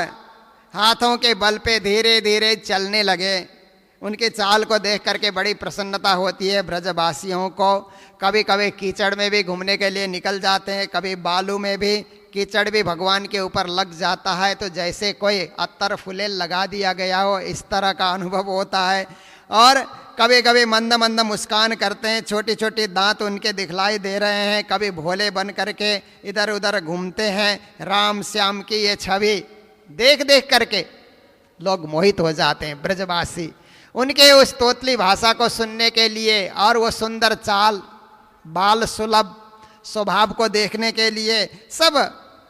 हाथों के बल पे धीरे धीरे चलने लगे। उनके चाल को देख करके बड़ी प्रसन्नता होती है ब्रजवासियों को। कभी कभी कीचड़ में भी घूमने के लिए निकल जाते हैं, कभी बालू में भी, कीचड़ भी भगवान के ऊपर लग जाता है तो जैसे कोई अत्तर फुले लगा दिया गया हो इस तरह का अनुभव होता है। और कभी कभी मंद मंद मुस्कान करते हैं, छोटी छोटी दांत उनके दिखलाई दे रहे हैं, कभी भोले बन करके इधर उधर घूमते हैं। राम श्याम की ये छवि देख देख करके लोग मोहित हो जाते हैं ब्रजवासी। उनके उस तोतली भाषा को सुनने के लिए और वो सुंदर चाल, बाल सुलभ स्वभाव को देखने के लिए सब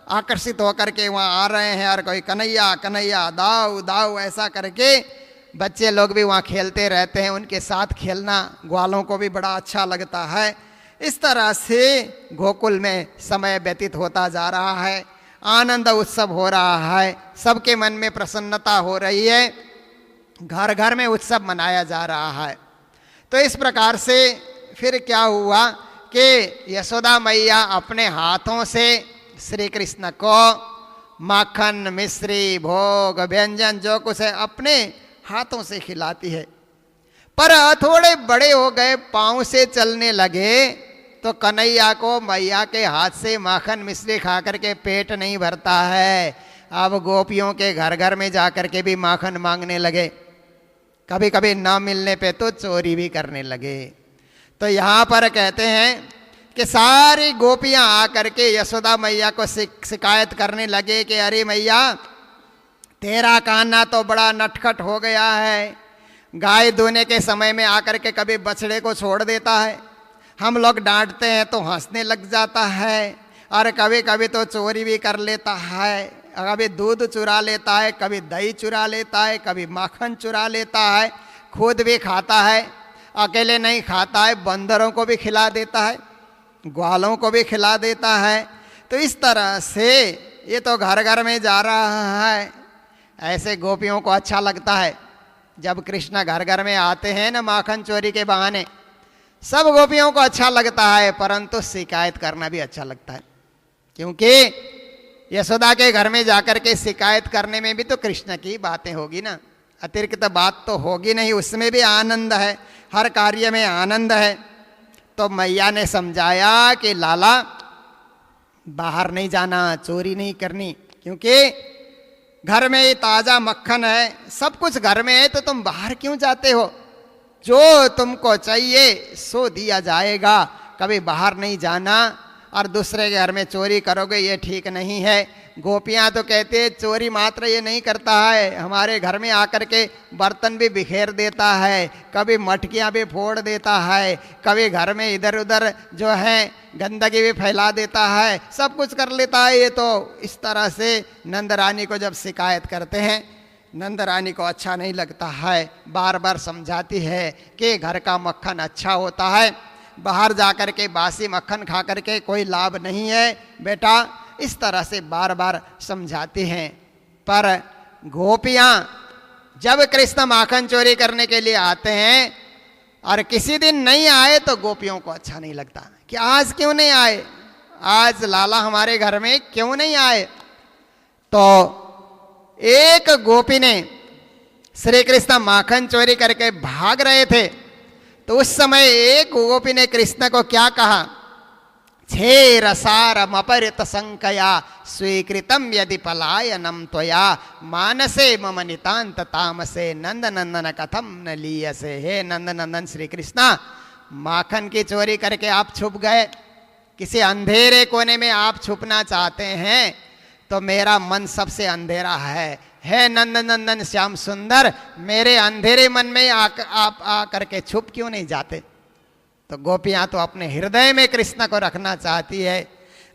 आकर्षित होकर के वहाँ आ रहे हैं। और कोई कन्हैया कन्हैया दाऊ दाऊ ऐसा करके बच्चे लोग भी वहाँ खेलते रहते हैं। उनके साथ खेलना ग्वालों को भी बड़ा अच्छा लगता है। इस तरह से गोकुल में समय व्यतीत होता जा रहा है, आनंद उत्सव हो रहा है, सबके मन में प्रसन्नता हो रही है, घर घर में उत्सव मनाया जा रहा है। तो इस प्रकार से फिर क्या हुआ कि यशोदा मैया अपने हाथों से श्री कृष्ण को माखन, मिश्री, भोग, व्यंजन जो कुछ है अपने हाथों से खिलाती है। पर थोड़े बड़े हो गए, पाँव से चलने लगे तो कन्हैया को मैया के हाथ से माखन मिश्री खा करके पेट नहीं भरता है। अब गोपियों के घर घर में जा कर के भी माखन मांगने लगे, कभी कभी ना मिलने पे तो चोरी भी करने लगे। तो यहाँ पर कहते हैं कि सारी गोपियाँ आकर के यशोदा मैया को शिकायत करने लगे कि अरे मैया तेरा कान्हा तो बड़ा नटखट हो गया है, गाय धोने के समय में आकर के कभी बछड़े को छोड़ देता है, हम लोग डांटते हैं तो हंसने लग जाता है, और कभी कभी तो चोरी भी कर लेता है, कभी दूध चुरा लेता है, कभी दही चुरा लेता है, कभी माखन चुरा लेता है, खुद भी खाता है, अकेले नहीं खाता है, बंदरों को भी खिला देता है, ग्वालों को भी खिला देता है। तो इस तरह से ये तो घर घर में जा रहा है। ऐसे गोपियों को अच्छा लगता है जब कृष्ण घर घर में आते हैं ना माखन चोरी के बहाने, सब गोपियों को अच्छा लगता है, परंतु शिकायत करना भी अच्छा लगता है, क्योंकि यशोदा के घर में जाकर के शिकायत करने में भी तो कृष्ण की बातें होगी ना, अतिरिक्त बात तो होगी नहीं, उसमें भी आनंद है, हर कार्य में आनंद है। तो मैया ने समझाया कि लाला बाहर नहीं जाना, चोरी नहीं करनी, क्योंकि घर में ये ताज़ा मक्खन है, सब कुछ घर में है, तो तुम बाहर क्यों जाते हो? जो तुमको चाहिए सो दिया जाएगा, कभी बाहर नहीं जाना और दूसरे के घर में चोरी करोगे, ये ठीक नहीं है। गोपियाँ तो कहते हैं चोरी मात्र ये नहीं करता है, हमारे घर में आकर के बर्तन भी बिखेर देता है, कभी मटकियाँ भी फोड़ देता है, कभी घर में इधर उधर जो है गंदगी भी फैला देता है, सब कुछ कर लेता है ये तो। इस तरह से नंद रानी को जब शिकायत करते हैं, नंद रानी को अच्छा नहीं लगता है, बार बार समझाती है कि घर का मक्खन अच्छा होता है, बाहर जा कर के बासी मक्खन खा कर के कोई लाभ नहीं है बेटा, इस तरह से बार बार समझाती हैं। पर गोपियाँ जब कृष्ण माखन चोरी करने के लिए आते हैं और किसी दिन नहीं आए तो गोपियों को अच्छा नहीं लगता कि आज क्यों नहीं आए, आज लाला हमारे घर में क्यों नहीं आए। तो एक गोपी ने, श्री कृष्ण माखन चोरी करके भाग रहे थे, तो उस समय एक गोपी ने कृष्ण को क्या कहा, छे रसारम अपरित संकया स्वीकृतम यदि पलायनम त्वया मानसे मम नितांत तामसे नंद नंदन कथम न लीयसे। हे नंद नंदन श्री कृष्णा, माखन की चोरी करके आप छुप गए, किसी अंधेरे कोने में आप छुपना चाहते हैं, तो मेरा मन सबसे अंधेरा है, है नंद नंदन श्याम सुंदर, मेरे अंधेरे मन में आप आकर के छुप क्यों नहीं जाते। तो गोपियां तो अपने हृदय में कृष्ण को रखना चाहती है,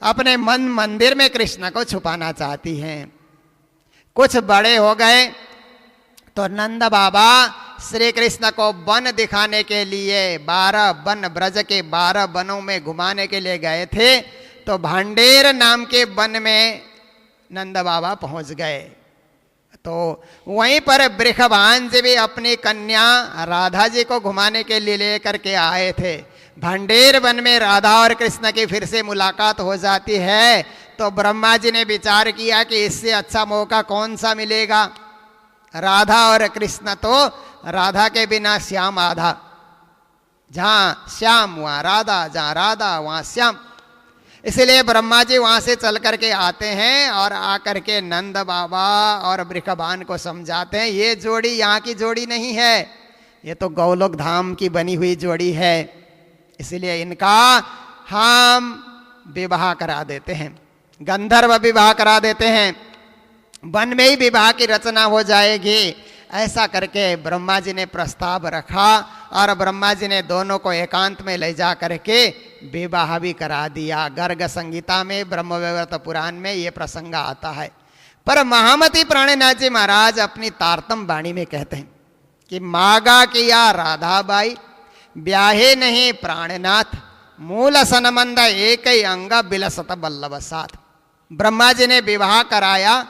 अपने मन मंदिर में कृष्ण को छुपाना चाहती हैं। कुछ बड़े हो गए तो नंद बाबा श्री कृष्ण को वन दिखाने के लिए 12 वन, ब्रज के 12 वनों में घुमाने के लिए गए थे। तो भांडेर नाम के वन में नंद बाबा पहुंच गए। तो वहीं पर बृषभान जी भी अपनी कन्या राधा जी को घुमाने के लिए लेकर के आए थे। भांडेर वन में राधा और कृष्ण की फिर से मुलाकात हो जाती है। तो ब्रह्मा जी ने विचार किया कि इससे अच्छा मौका कौन सा मिलेगा। राधा और कृष्ण, तो राधा के बिना श्याम आधा, जहां श्याम वहां राधा, जहां राधा वहां श्याम। इसलिए ब्रह्मा जी वहां से चल करके आते हैं और आकर के नंद बाबा और बृषभान को समझाते हैं, ये जोड़ी यहाँ की जोड़ी नहीं है, ये तो गौलोक धाम की बनी हुई जोड़ी है। इसलिए इनका हम विवाह करा देते हैं, गंधर्व विवाह करा देते हैं, वन में ही विवाह की रचना हो जाएगी। ऐसा करके ब्रह्मा जी ने प्रस्ताव रखा और ब्रह्मा जी ने दोनों को एकांत में ले जा करके विवाह भी करा दिया। गर्ग संगीता में, ब्रह्मवैवर्त पुराण में ये प्रसंग आता है। पर महामती प्राणनाथ जी महाराज अपनी तारतम वाणी में कहते हैं कि मागा किया राधाबाई, ब्याहे नहीं प्राणनाथ, मूल सनमंद एक ही अंग बिलसत बल्लभ साथ। ब्रह्मा जी ने विवाह कराया।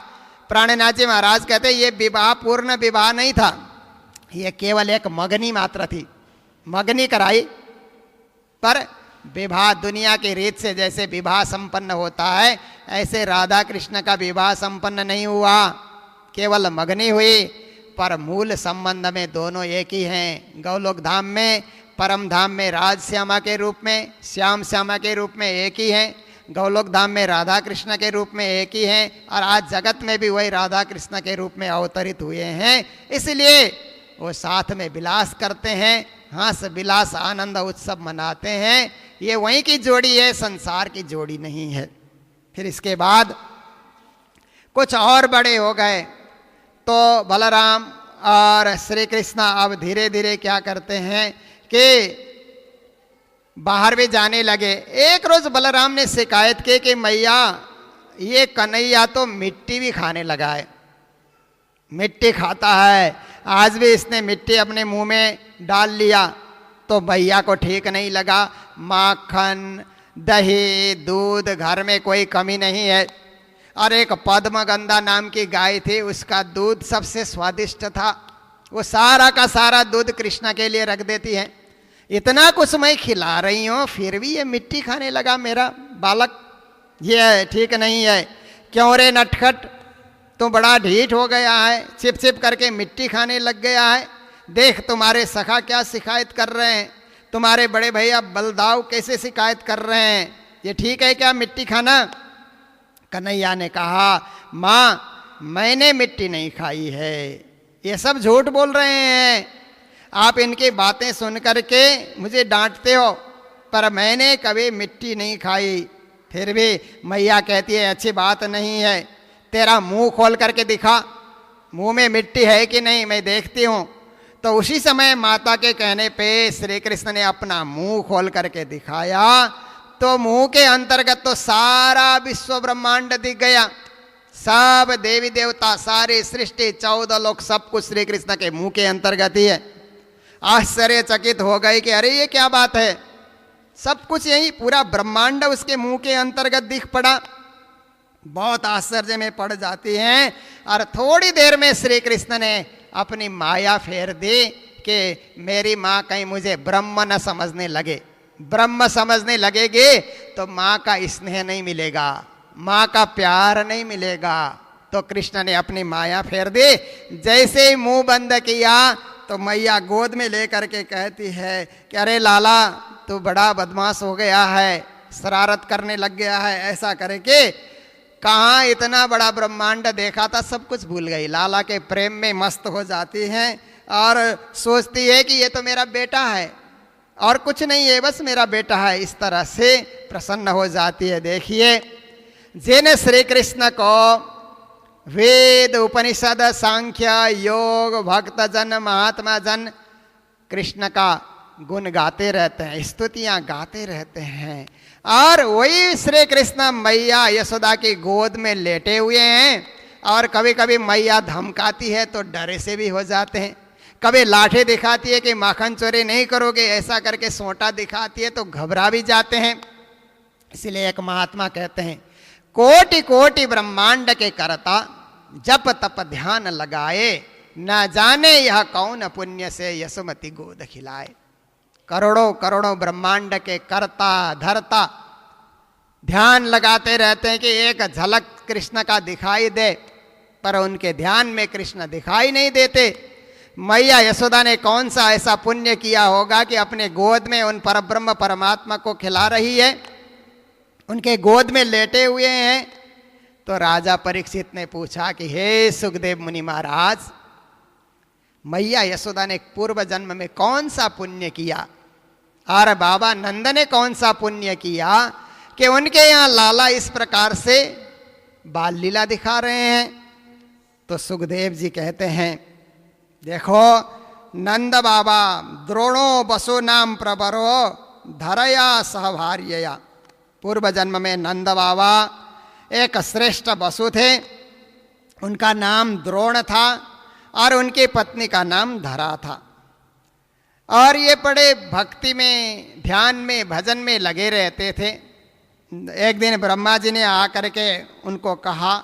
प्राणनाथ जी महाराज कहते ये विवाह पूर्ण विवाह नहीं था, ये केवल एक मगनी मात्र थी, मगनी कराई। पर विवाह दुनिया की रीत से जैसे विवाह संपन्न होता है, ऐसे राधा कृष्ण का विवाह संपन्न नहीं हुआ, केवल मगनी हुई। पर मूल संबंध में दोनों एक ही हैं। गौलोक धाम में, परम धाम में राज श्यामा के रूप में, श्याम श्यामा के रूप में एक ही हैं। गौलोक धाम में राधा कृष्ण के रूप में एक ही हैं और आज जगत में भी वही राधा कृष्ण के रूप में अवतरित हुए हैं। इसलिए वो साथ में विलास करते हैं, हंस विलास आनंद उत्सव मनाते हैं। ये वहीं की जोड़ी है, संसार की जोड़ी नहीं है। फिर इसके बाद कुछ और बड़े हो गए तो बलराम और श्री कृष्ण अब धीरे धीरे क्या करते हैं कि बाहर भी जाने लगे। एक रोज बलराम ने शिकायत की कि मैया ये कन्हैया तो मिट्टी भी खाने लगा है, मिट्टी खाता है। आज भी इसने मिट्टी अपने मुंह में डाल लिया। तो भैया को ठीक नहीं लगा। माखन, दही, दूध घर में कोई कमी नहीं है। और एक पद्मगंधा नाम की गाय थी, उसका दूध सबसे स्वादिष्ट था। वो सारा का सारा दूध कृष्ण के लिए रख देती है। इतना कुछ मैं खिला रही हूँ फिर भी ये मिट्टी खाने लगा मेरा बालक, ये ठीक नहीं है। क्यों रे नटखट, तू बड़ा ढीठ हो गया है, छिप छिप करके मिट्टी खाने लग गया है। देख तुम्हारे सखा क्या शिकायत कर रहे हैं, तुम्हारे बड़े भैया बलदाव कैसे शिकायत कर रहे हैं, ये ठीक है क्या मिट्टी खाना। कन्हैया ने कहा माँ मैंने मिट्टी नहीं खाई है, ये सब झूठ बोल रहे हैं। आप इनकी बातें सुन करके मुझे डांटते हो, पर मैंने कभी मिट्टी नहीं खाई। फिर भी मैया कहती है अच्छी बात नहीं है, तेरा मुंह खोल करके दिखा, मुंह में मिट्टी है कि नहीं मैं देखती हूँ। तो उसी समय माता के कहने पे श्री कृष्ण ने अपना मुंह खोल करके दिखाया। तो मुंह के अंतर्गत तो सारा विश्व ब्रह्मांड दिख गया, सब देवी देवता, सारी सृष्टि, 14 लोक, सब कुछ श्री कृष्ण के मुंह के अंतर्गत ही है। आश्चर्यचकित हो गए कि अरे ये क्या बात है, सब कुछ यही पूरा ब्रह्मांड उसके मुंह के अंतर्गत दिख पड़ा। बहुत आश्चर्य में पड़ जाती हैं। और थोड़ी देर में श्री कृष्ण ने अपनी माया फेर दी कि मेरी माँ कहीं मुझे ब्रह्म न समझने लगे। ब्रह्म समझने लगेगी तो माँ का स्नेह नहीं मिलेगा, माँ का प्यार नहीं मिलेगा। तो कृष्ण ने अपनी माया फेर दी। जैसे ही मुंह बंद किया तो मैया गोद में लेकर के कहती है कि अरे लाला तू बड़ा बदमाश हो गया है, शरारत करने लग गया है। ऐसा करके कहाँ इतना बड़ा ब्रह्मांड देखा था, सब कुछ भूल गई। लाला के प्रेम में मस्त हो जाती हैं और सोचती है कि ये तो मेरा बेटा है और कुछ नहीं है, बस मेरा बेटा है। इस तरह से प्रसन्न हो जाती है। देखिए जिन श्री कृष्ण को वेद उपनिषद सांख्य योग भक्त जन महात्मा जन कृष्ण का गुण गाते रहते हैं, स्तुतियां गाते रहते हैं। और वही श्री कृष्ण मैया यशोदा की गोद में लेटे हुए हैं। और कभी कभी मैया धमकाती है तो डरे से भी हो जाते हैं, कभी लाठी दिखाती है कि माखन चोरी नहीं करोगे, ऐसा करके सोंटा दिखाती है तो घबरा भी जाते हैं। इसलिए एक महात्मा कहते हैं, कोटि कोटि ब्रह्मांड के करता जप तप ध्यान लगाए, न जाने यह कौन पुण्य से यशोमती गोद खिलाए। करोड़ों करोड़ों ब्रह्मांड के कर्ता धरता ध्यान लगाते रहते हैं कि एक झलक कृष्ण का दिखाई दे, पर उनके ध्यान में कृष्ण दिखाई नहीं देते। मैया यशोदा ने कौन सा ऐसा पुण्य किया होगा कि अपने गोद में उन परब्रह्म परमात्मा को खिला रही है, उनके गोद में लेटे हुए हैं। तो राजा परीक्षित ने पूछा कि हे सुखदेव मुनि महाराज, मैया यशोदा ने पूर्व जन्म में कौन सा पुण्य किया और बाबा नंद ने कौन सा पुण्य किया कि उनके यहाँ लाला इस प्रकार से बाल लीला दिखा रहे हैं। तो सुखदेव जी कहते हैं, देखो नंद बाबा द्रोणो बसो नाम प्रबरो धरया सहभार्यया। पूर्व जन्म में नंद बाबा एक श्रेष्ठ बसु थे, उनका नाम द्रोण था और उनकी पत्नी का नाम धरा था। और ये बड़े भक्ति में ध्यान में भजन में लगे रहते थे। एक दिन ब्रह्मा जी ने आकर के उनको कहा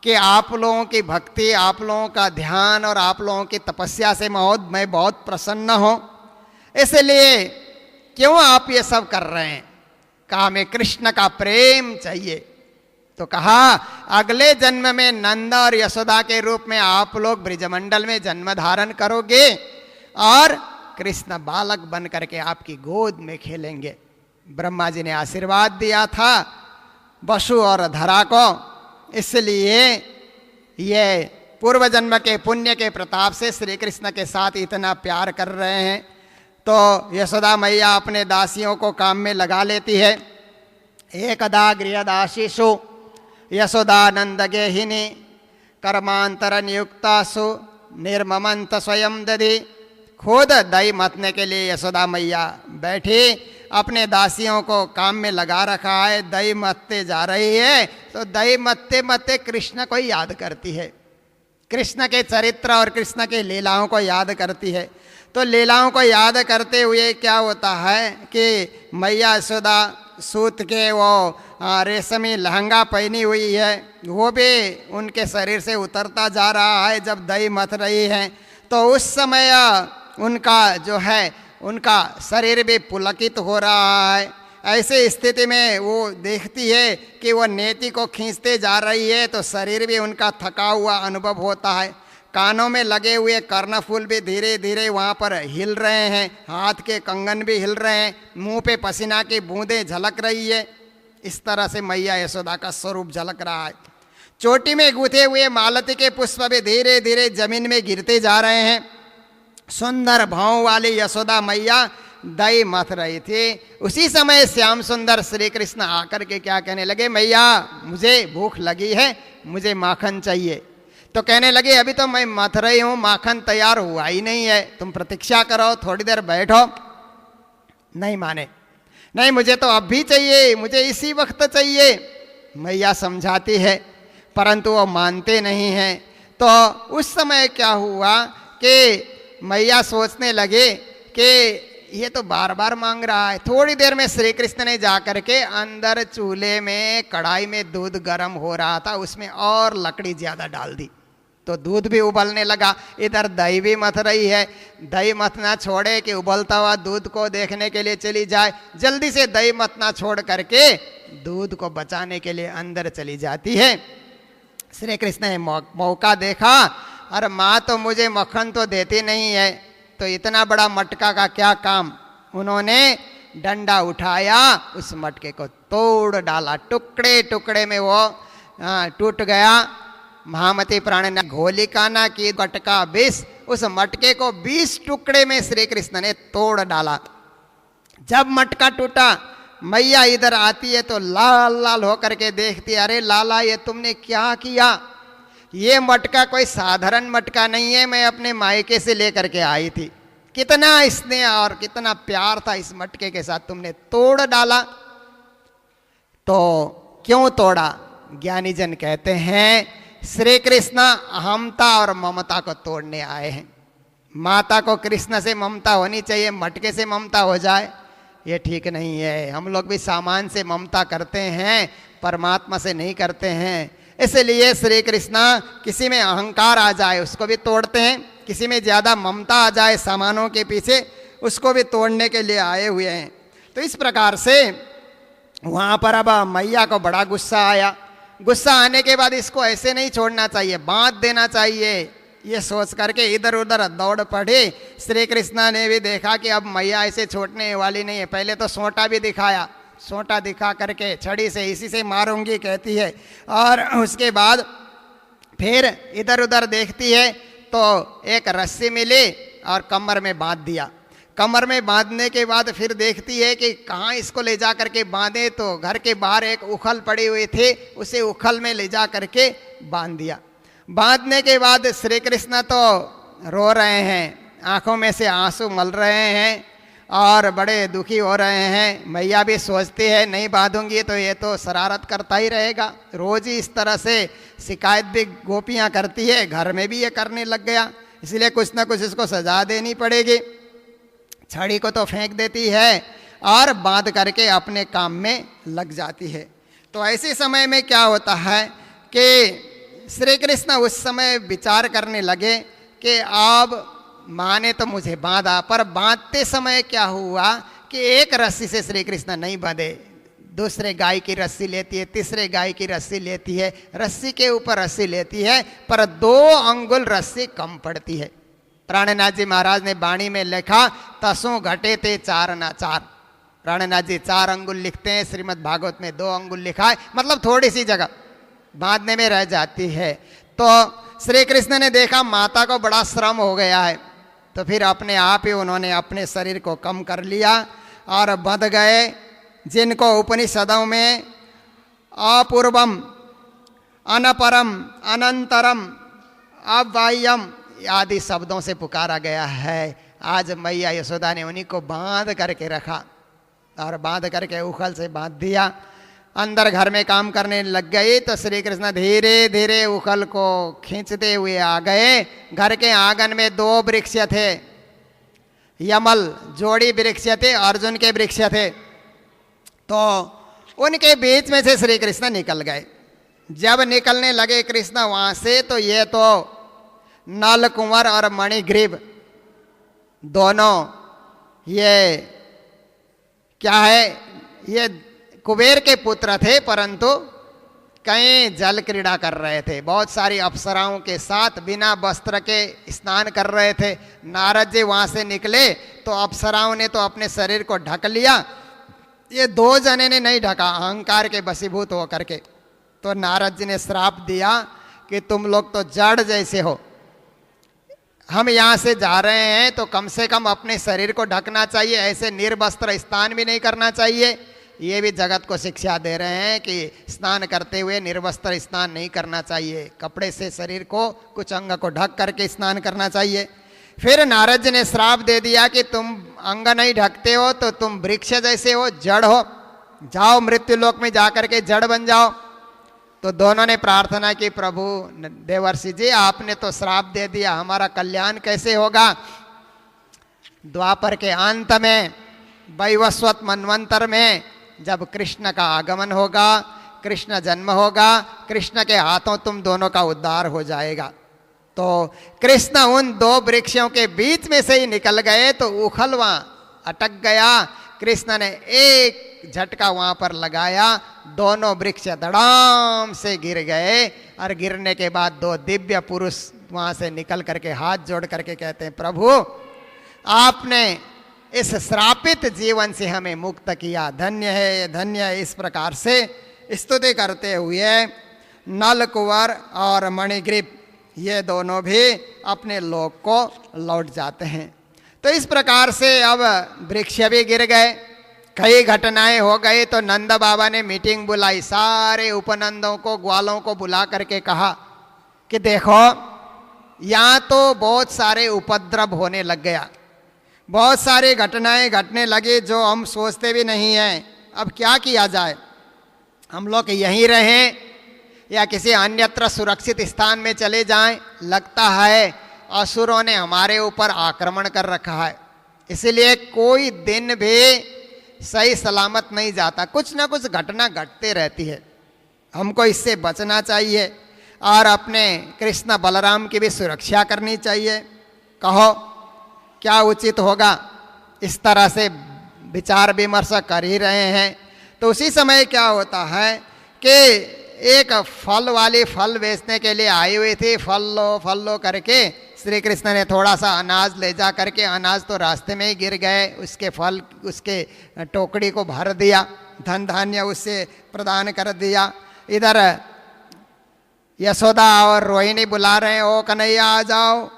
कि आप लोगों की भक्ति, आप लोगों का ध्यान और आप लोगों की तपस्या से मैं बहुत प्रसन्न हूँ, इसलिए क्यों आप ये सब कर रहे हैं। कहा हमें कृष्ण का प्रेम चाहिए। तो कहा अगले जन्म में नंद और यशोदा के रूप में आप लोग ब्रिजमंडल में जन्म धारण करोगे और कृष्ण बालक बन करके आपकी गोद में खेलेंगे। ब्रह्मा जी ने आशीर्वाद दिया था वसु और धरा को, इसलिए ये पूर्व जन्म के पुण्य के प्रताप से श्री कृष्ण के साथ इतना प्यार कर रहे हैं। तो यशोदा मैया अपने दासियों को काम में लगा लेती है। एकदा गृहदासीषु यशोदानंद गेहिनी कर्मांतर नियुक्तासु निर्ममंत स्वयं दधि। खुद दही मतने के लिए यशोदा मैया बैठी, अपने दासियों को काम में लगा रखा है, दही मतते जा रही है। तो दही मतते मतते कृष्ण को ही याद करती है, कृष्ण के चरित्र और कृष्ण के लीलाओं को याद करती है। तो लीलाओं को याद करते हुए क्या होता है कि मैया यशोदा सूत के वो रेशमी लहंगा पहनी हुई है, वो भी उनके शरीर से उतरता जा रहा है जब दही मथ रही है। तो उस समय उनका जो है उनका शरीर भी पुलकित हो रहा है। ऐसे स्थिति में वो देखती है कि वो नेति को खींचते जा रही है, तो शरीर भी उनका थका हुआ अनुभव होता है। कानों में लगे हुए कर्णफूल भी धीरे धीरे वहाँ पर हिल रहे हैं, हाथ के कंगन भी हिल रहे हैं, मुंह पे पसीना की बूंदें झलक रही है। इस तरह से मैया यशोदा का स्वरूप झलक रहा है। चोटी में गूंथे हुए मालती के पुष्प भी धीरे धीरे जमीन में गिरते जा रहे हैं। सुंदर भाव वाली यशोदा मैया दही मथ रही थी। उसी समय श्याम सुंदर श्री कृष्ण आकर के क्या कहने लगे, मैया मुझे भूख लगी है, मुझे माखन चाहिए। तो कहने लगे अभी तो मैं मथ रही हूँ, माखन तैयार हुआ ही नहीं है, तुम प्रतीक्षा करो, थोड़ी देर बैठो। नहीं माने, नहीं मुझे तो अब भी चाहिए, मुझे इसी वक्त चाहिए। मैया समझाती है परंतु वो मानते नहीं हैं। तो उस समय क्या हुआ कि मैया सोचने लगे कि ये तो बार बार मांग रहा है। थोड़ी देर में श्री कृष्ण ने जाकर के अंदर चूल्हे में कढ़ाई में दूध गर्म हो रहा था, उसमें और लकड़ी ज़्यादा डाल दी, तो दूध भी उबलने लगा। इधर दही भी मथ रही है, दही मथना छोड़े कि उबलता हुआ दूध को देखने के लिए चली जाए। जल्दी से दही मथना छोड़ करके दूध को बचाने के लिए अंदर चली जाती है। श्री कृष्ण ने मौका देखा, अरे माँ तो मुझे मक्खन तो देती नहीं है, तो इतना बड़ा मटका का क्या काम। उन्होंने डंडा उठाया, उस मटके को तोड़ डाला, टुकड़े टुकड़े में वो टूट गया। महामती प्राणी ने घोलिका ना की मटका 20, उस मटके को 20 टुकड़े में श्री कृष्ण ने तोड़ डाला। जब मटका टूटा, मैया इधर आती है तो लाल लाल होकर के देखती है, अरे लाला ये तुमने क्या किया। ये मटका कोई साधारण मटका नहीं है, मैं अपने मायके से लेकर के आई थी। कितना स्नेह और कितना प्यार था इस मटके के साथ, तुमने तोड़ डाला। तो क्यों तोड़ा? ज्ञानी जन कहते हैं श्री कृष्ण अहमता और ममता को तोड़ने आए हैं। माता को कृष्ण से ममता होनी चाहिए, मटके से ममता हो जाए ये ठीक नहीं है। हम लोग भी सामान से ममता करते हैं, परमात्मा से नहीं करते हैं। इसलिए श्री कृष्ण किसी में अहंकार आ जाए उसको भी तोड़ते हैं, किसी में ज़्यादा ममता आ जाए सामानों के पीछे उसको भी तोड़ने के लिए आए हुए हैं। तो इस प्रकार से वहाँ पर अब मैया को बड़ा गुस्सा आया। गुस्सा आने के बाद इसको ऐसे नहीं छोड़ना चाहिए, बांध देना चाहिए, ये सोच करके इधर उधर दौड़ पड़े। श्री कृष्ण ने भी देखा कि अब मैया ऐसे छोड़ने वाली नहीं है। पहले तो सोंटा भी दिखाया, सोंटा दिखा करके छड़ी से इसी से मारूंगी कहती है, और उसके बाद फिर इधर उधर देखती है तो एक रस्सी मिली और कमर में बांध दिया। कमर में बांधने के बाद फिर देखती है कि कहाँ इसको ले जा करके बांधे, तो घर के बाहर एक उखल पड़ी हुई थी, उसे उखल में ले जा करके बांध दिया। बांधने के बाद श्री कृष्ण तो रो रहे हैं, आंखों में से आंसू मल रहे हैं और बड़े दुखी हो रहे हैं। मैया भी सोचती है नहीं बांधूंगी तो ये तो शरारत करता ही रहेगा, रोज ही इस तरह से शिकायत भी गोपियाँ करती है, घर में भी ये करने लग गया, इसलिए कुछ ना कुछ इसको सजा देनी पड़ेगी। छड़ी को तो फेंक देती है और बांध करके अपने काम में लग जाती है। तो ऐसे समय में क्या होता है कि श्री कृष्ण उस समय विचार करने लगे कि अब माँ ने तो मुझे बांधा, पर बांधते समय क्या हुआ कि एक रस्सी से श्री कृष्ण नहीं बांधे, दूसरे गाय की रस्सी लेती है, तीसरे गाय की रस्सी लेती है, रस्सी के ऊपर रस्सी लेती है, पर 2 अंगुल रस्सी कम पड़ती है। प्राणनाथ जी महाराज ने वाणी में लिखा तसों घटे थे 4 ना 4। प्राणनाथ जी 4 अंगुल लिखते हैं, श्रीमद् भागवत में 2 अंगुल लिखा है, मतलब थोड़ी सी जगह बांधने में रह जाती है। तो श्री कृष्ण ने देखा माता को बड़ा श्रम हो गया है, तो फिर अपने आप ही उन्होंने अपने शरीर को कम कर लिया और बंध गए, जिनको उपनिषदों में अपूर्वम, अनपरम, अनंतरम, अबाह्यम आदि शब्दों से पुकारा गया है। आज मैया यशोदा ने उन्हीं को बांध करके रखा और बांध करके उखल से बांध दिया। अंदर घर में काम करने लग गई तो श्री कृष्ण धीरे धीरे उखल को खींचते हुए आ गए। घर के आंगन में 2 वृक्ष थे, यमल जोड़ी वृक्ष थे, अर्जुन के वृक्ष थे, तो उनके बीच में से श्री कृष्ण निकल गए। जब निकलने लगे कृष्ण वहां से, तो ये तो नल कुंवर और मणिग्रीव दोनों ये क्या है, ये कुबेर के पुत्र थे, परंतु कहीं जल क्रीड़ा कर रहे थे, बहुत सारी अप्सराओं के साथ बिना वस्त्र के स्नान कर रहे थे। नारद जी वहां से निकले तो अप्सराओं ने तो अपने शरीर को ढक लिया, ये 2 जने ने नहीं ढका, अहंकार के वशीभूत होकर के। तो नारद जी ने श्राप दिया कि तुम लोग तो जड़ जैसे हो, हम यहाँ से जा रहे हैं तो कम से कम अपने शरीर को ढकना चाहिए, ऐसे निर्वस्त्र स्नान भी नहीं करना चाहिए। ये भी जगत को शिक्षा दे रहे हैं कि स्नान करते हुए निर्वस्त्र स्नान नहीं करना चाहिए, कपड़े से शरीर को कुछ अंग को ढक करके स्नान करना चाहिए। फिर नारद जी ने श्राप दे दिया कि तुम अंग नहीं ढकते हो तो तुम वृक्ष जैसे हो, जड़ हो, जाओ मृत्यु लोक में जाकर के जड़ बन जाओ। तो दोनों ने प्रार्थना की, प्रभु देवर्षि जी आपने तो श्राप दे दिया, हमारा कल्याण कैसे होगा। द्वापर के अंत में वैवस्वत मनवंतर में जब कृष्ण का आगमन होगा, कृष्ण जन्म होगा, कृष्ण के हाथों तुम दोनों का उद्धार हो जाएगा। तो कृष्ण उन 2 वृक्षों के बीच में से ही निकल गए तो उखल वहां अटक गया। कृष्ण ने एक झटका वहां पर लगाया, दोनों वृक्ष धड़ाम से गिर गए और गिरने के बाद 2 दिव्य पुरुष वहां से निकल करके हाथ जोड़ करके कहते हैं, प्रभु आपने इस श्रापित जीवन से हमें मुक्त किया, धन्य है धन्य है। इस प्रकार से स्तुति करते हुए नल कुंवर और मणिग्रीव ये दोनों भी अपने लोक को लौट जाते हैं। तो इस प्रकार से अब वृक्ष भी गिर गए, कई घटनाएं हो गई। तो नंद बाबा ने मीटिंग बुलाई, सारे उपनंदों को, ग्वालों को बुला करके कहा कि देखो यहाँ तो बहुत सारे उपद्रव होने लग गया, बहुत सारी घटनाएं घटने लगी जो हम सोचते भी नहीं हैं। अब क्या किया जाए, हम लोग यहीं रहें या किसी अन्यत्र सुरक्षित स्थान में चले जाएं? लगता है असुरों ने हमारे ऊपर आक्रमण कर रखा है, इसलिए कोई दिन भी सही सलामत नहीं जाता, कुछ ना कुछ घटना घटते रहती है। हमको इससे बचना चाहिए और अपने कृष्ण बलराम की भी सुरक्षा करनी चाहिए। कहो क्या उचित होगा? इस तरह से विचार विमर्श कर ही रहे हैं तो उसी समय क्या होता है कि एक फल वाली फल बेचने के लिए आई हुई थी। फल लो करके श्री कृष्ण ने थोड़ा सा अनाज ले जा करके, अनाज तो रास्ते में ही गिर गए, उसके फल उसके टोकरी को भर दिया, धन धान्य उससे प्रदान कर दिया। इधर यशोदा और रोहिणी बुला रहे हैं, ओ कन्हैया आ जाओ,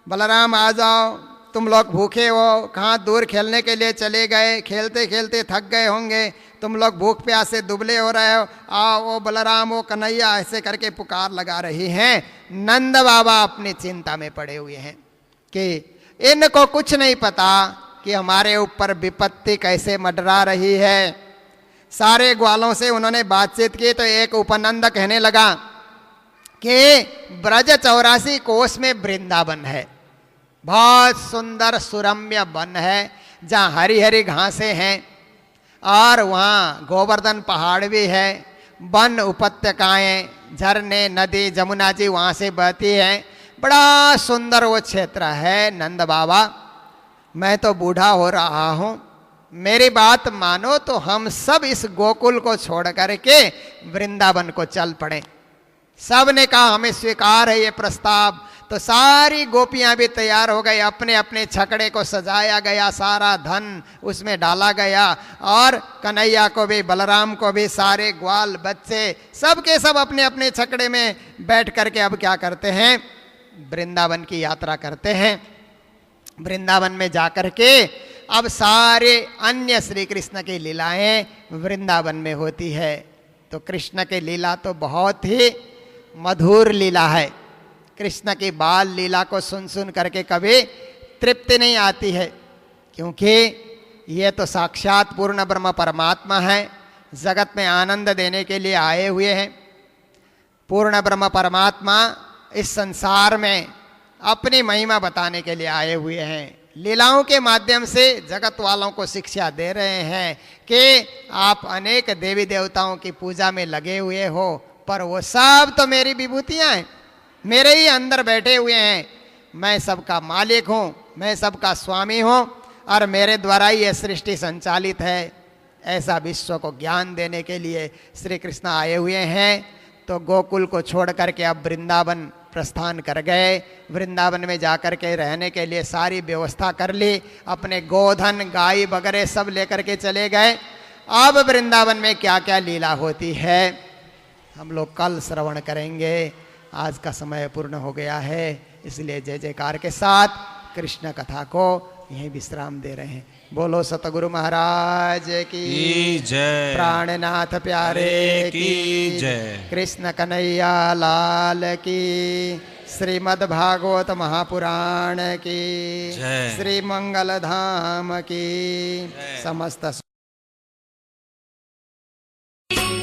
बलराम आ जाओ, तुम लोग भूखे हो, कहाँ दूर खेलने के लिए चले गए, खेलते खेलते थक गए होंगे, तुम लोग भूख प्यास से दुबले हो रहे हो, आओ ओ बलराम ओ कन्हैया, ऐसे करके पुकार लगा रही हैं। नंद बाबा अपनी चिंता में पड़े हुए हैं कि इनको कुछ नहीं पता कि हमारे ऊपर विपत्ति कैसे मंडरा रही है। सारे ग्वालों से उन्होंने बातचीत की तो एक उपनंद कहने लगा कि ब्रज 84 कोस में वृंदावन है, बहुत सुंदर सुरम्य वन है जहाँ हरी हरी घासें हैं और वहाँ गोवर्धन पहाड़ भी है, वन उपत्यकाएं, झरने, नदी, जमुना जी वहाँ से बहती हैं, बड़ा सुंदर वो क्षेत्र है। नंद बाबा मैं तो बूढ़ा हो रहा हूँ, मेरी बात मानो तो हम सब इस गोकुल को छोड़ करके वृंदावन को चल पड़े। सब ने कहा हमें स्वीकार है ये प्रस्ताव। तो सारी गोपियां भी तैयार हो गई, अपने अपने छकड़े को सजाया गया, सारा धन उसमें डाला गया और कन्हैया को भी बलराम को भी, सारे ग्वाल बच्चे सब के सब अपने अपने छकड़े में बैठ करके अब क्या करते हैं, वृंदावन की यात्रा करते हैं। वृंदावन में जाकर के अब सारे अन्य श्री कृष्ण की लीलाएं वृंदावन में होती है। तो कृष्ण की लीला तो बहुत ही मधुर लीला है। कृष्ण की बाल लीला को सुन सुन करके कभी तृप्ति नहीं आती है, क्योंकि ये तो साक्षात पूर्ण ब्रह्म परमात्मा है, जगत में आनंद देने के लिए आए हुए हैं। पूर्ण ब्रह्म परमात्मा इस संसार में अपनी महिमा बताने के लिए आए हुए हैं। लीलाओं के माध्यम से जगत वालों को शिक्षा दे रहे हैं कि आप अनेक देवी देवताओं की पूजा में लगे हुए हो, पर वो सब तो मेरी विभूतियाँ हैं, मेरे ही अंदर बैठे हुए हैं। मैं सबका मालिक हूँ, मैं सबका स्वामी हूँ और मेरे द्वारा ही यह सृष्टि संचालित है। ऐसा विश्व को ज्ञान देने के लिए श्री कृष्ण आए हुए हैं। तो गोकुल को छोड़ करके अब वृंदावन प्रस्थान कर गए। वृंदावन में जाकर के रहने के लिए सारी व्यवस्था कर ली, अपने गोधन गाय वगैरह सब लेकर के चले गए। अब वृंदावन में क्या क्या लीला होती है हम लोग कल श्रवण करेंगे। आज का समय पूर्ण हो गया है, इसलिए जय जयकार के साथ कृष्ण कथा को यहीं विश्राम दे रहे हैं। बोलो सतगुरु महाराज की जय, प्राणनाथ प्यारे की जय, कृष्ण कन्हैया लाल की, श्रीमद् भागवत महापुराण की जय, श्री मंगल धाम की समस्त।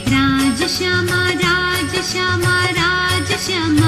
राज श्यामा राज श्यामा राज श्यामा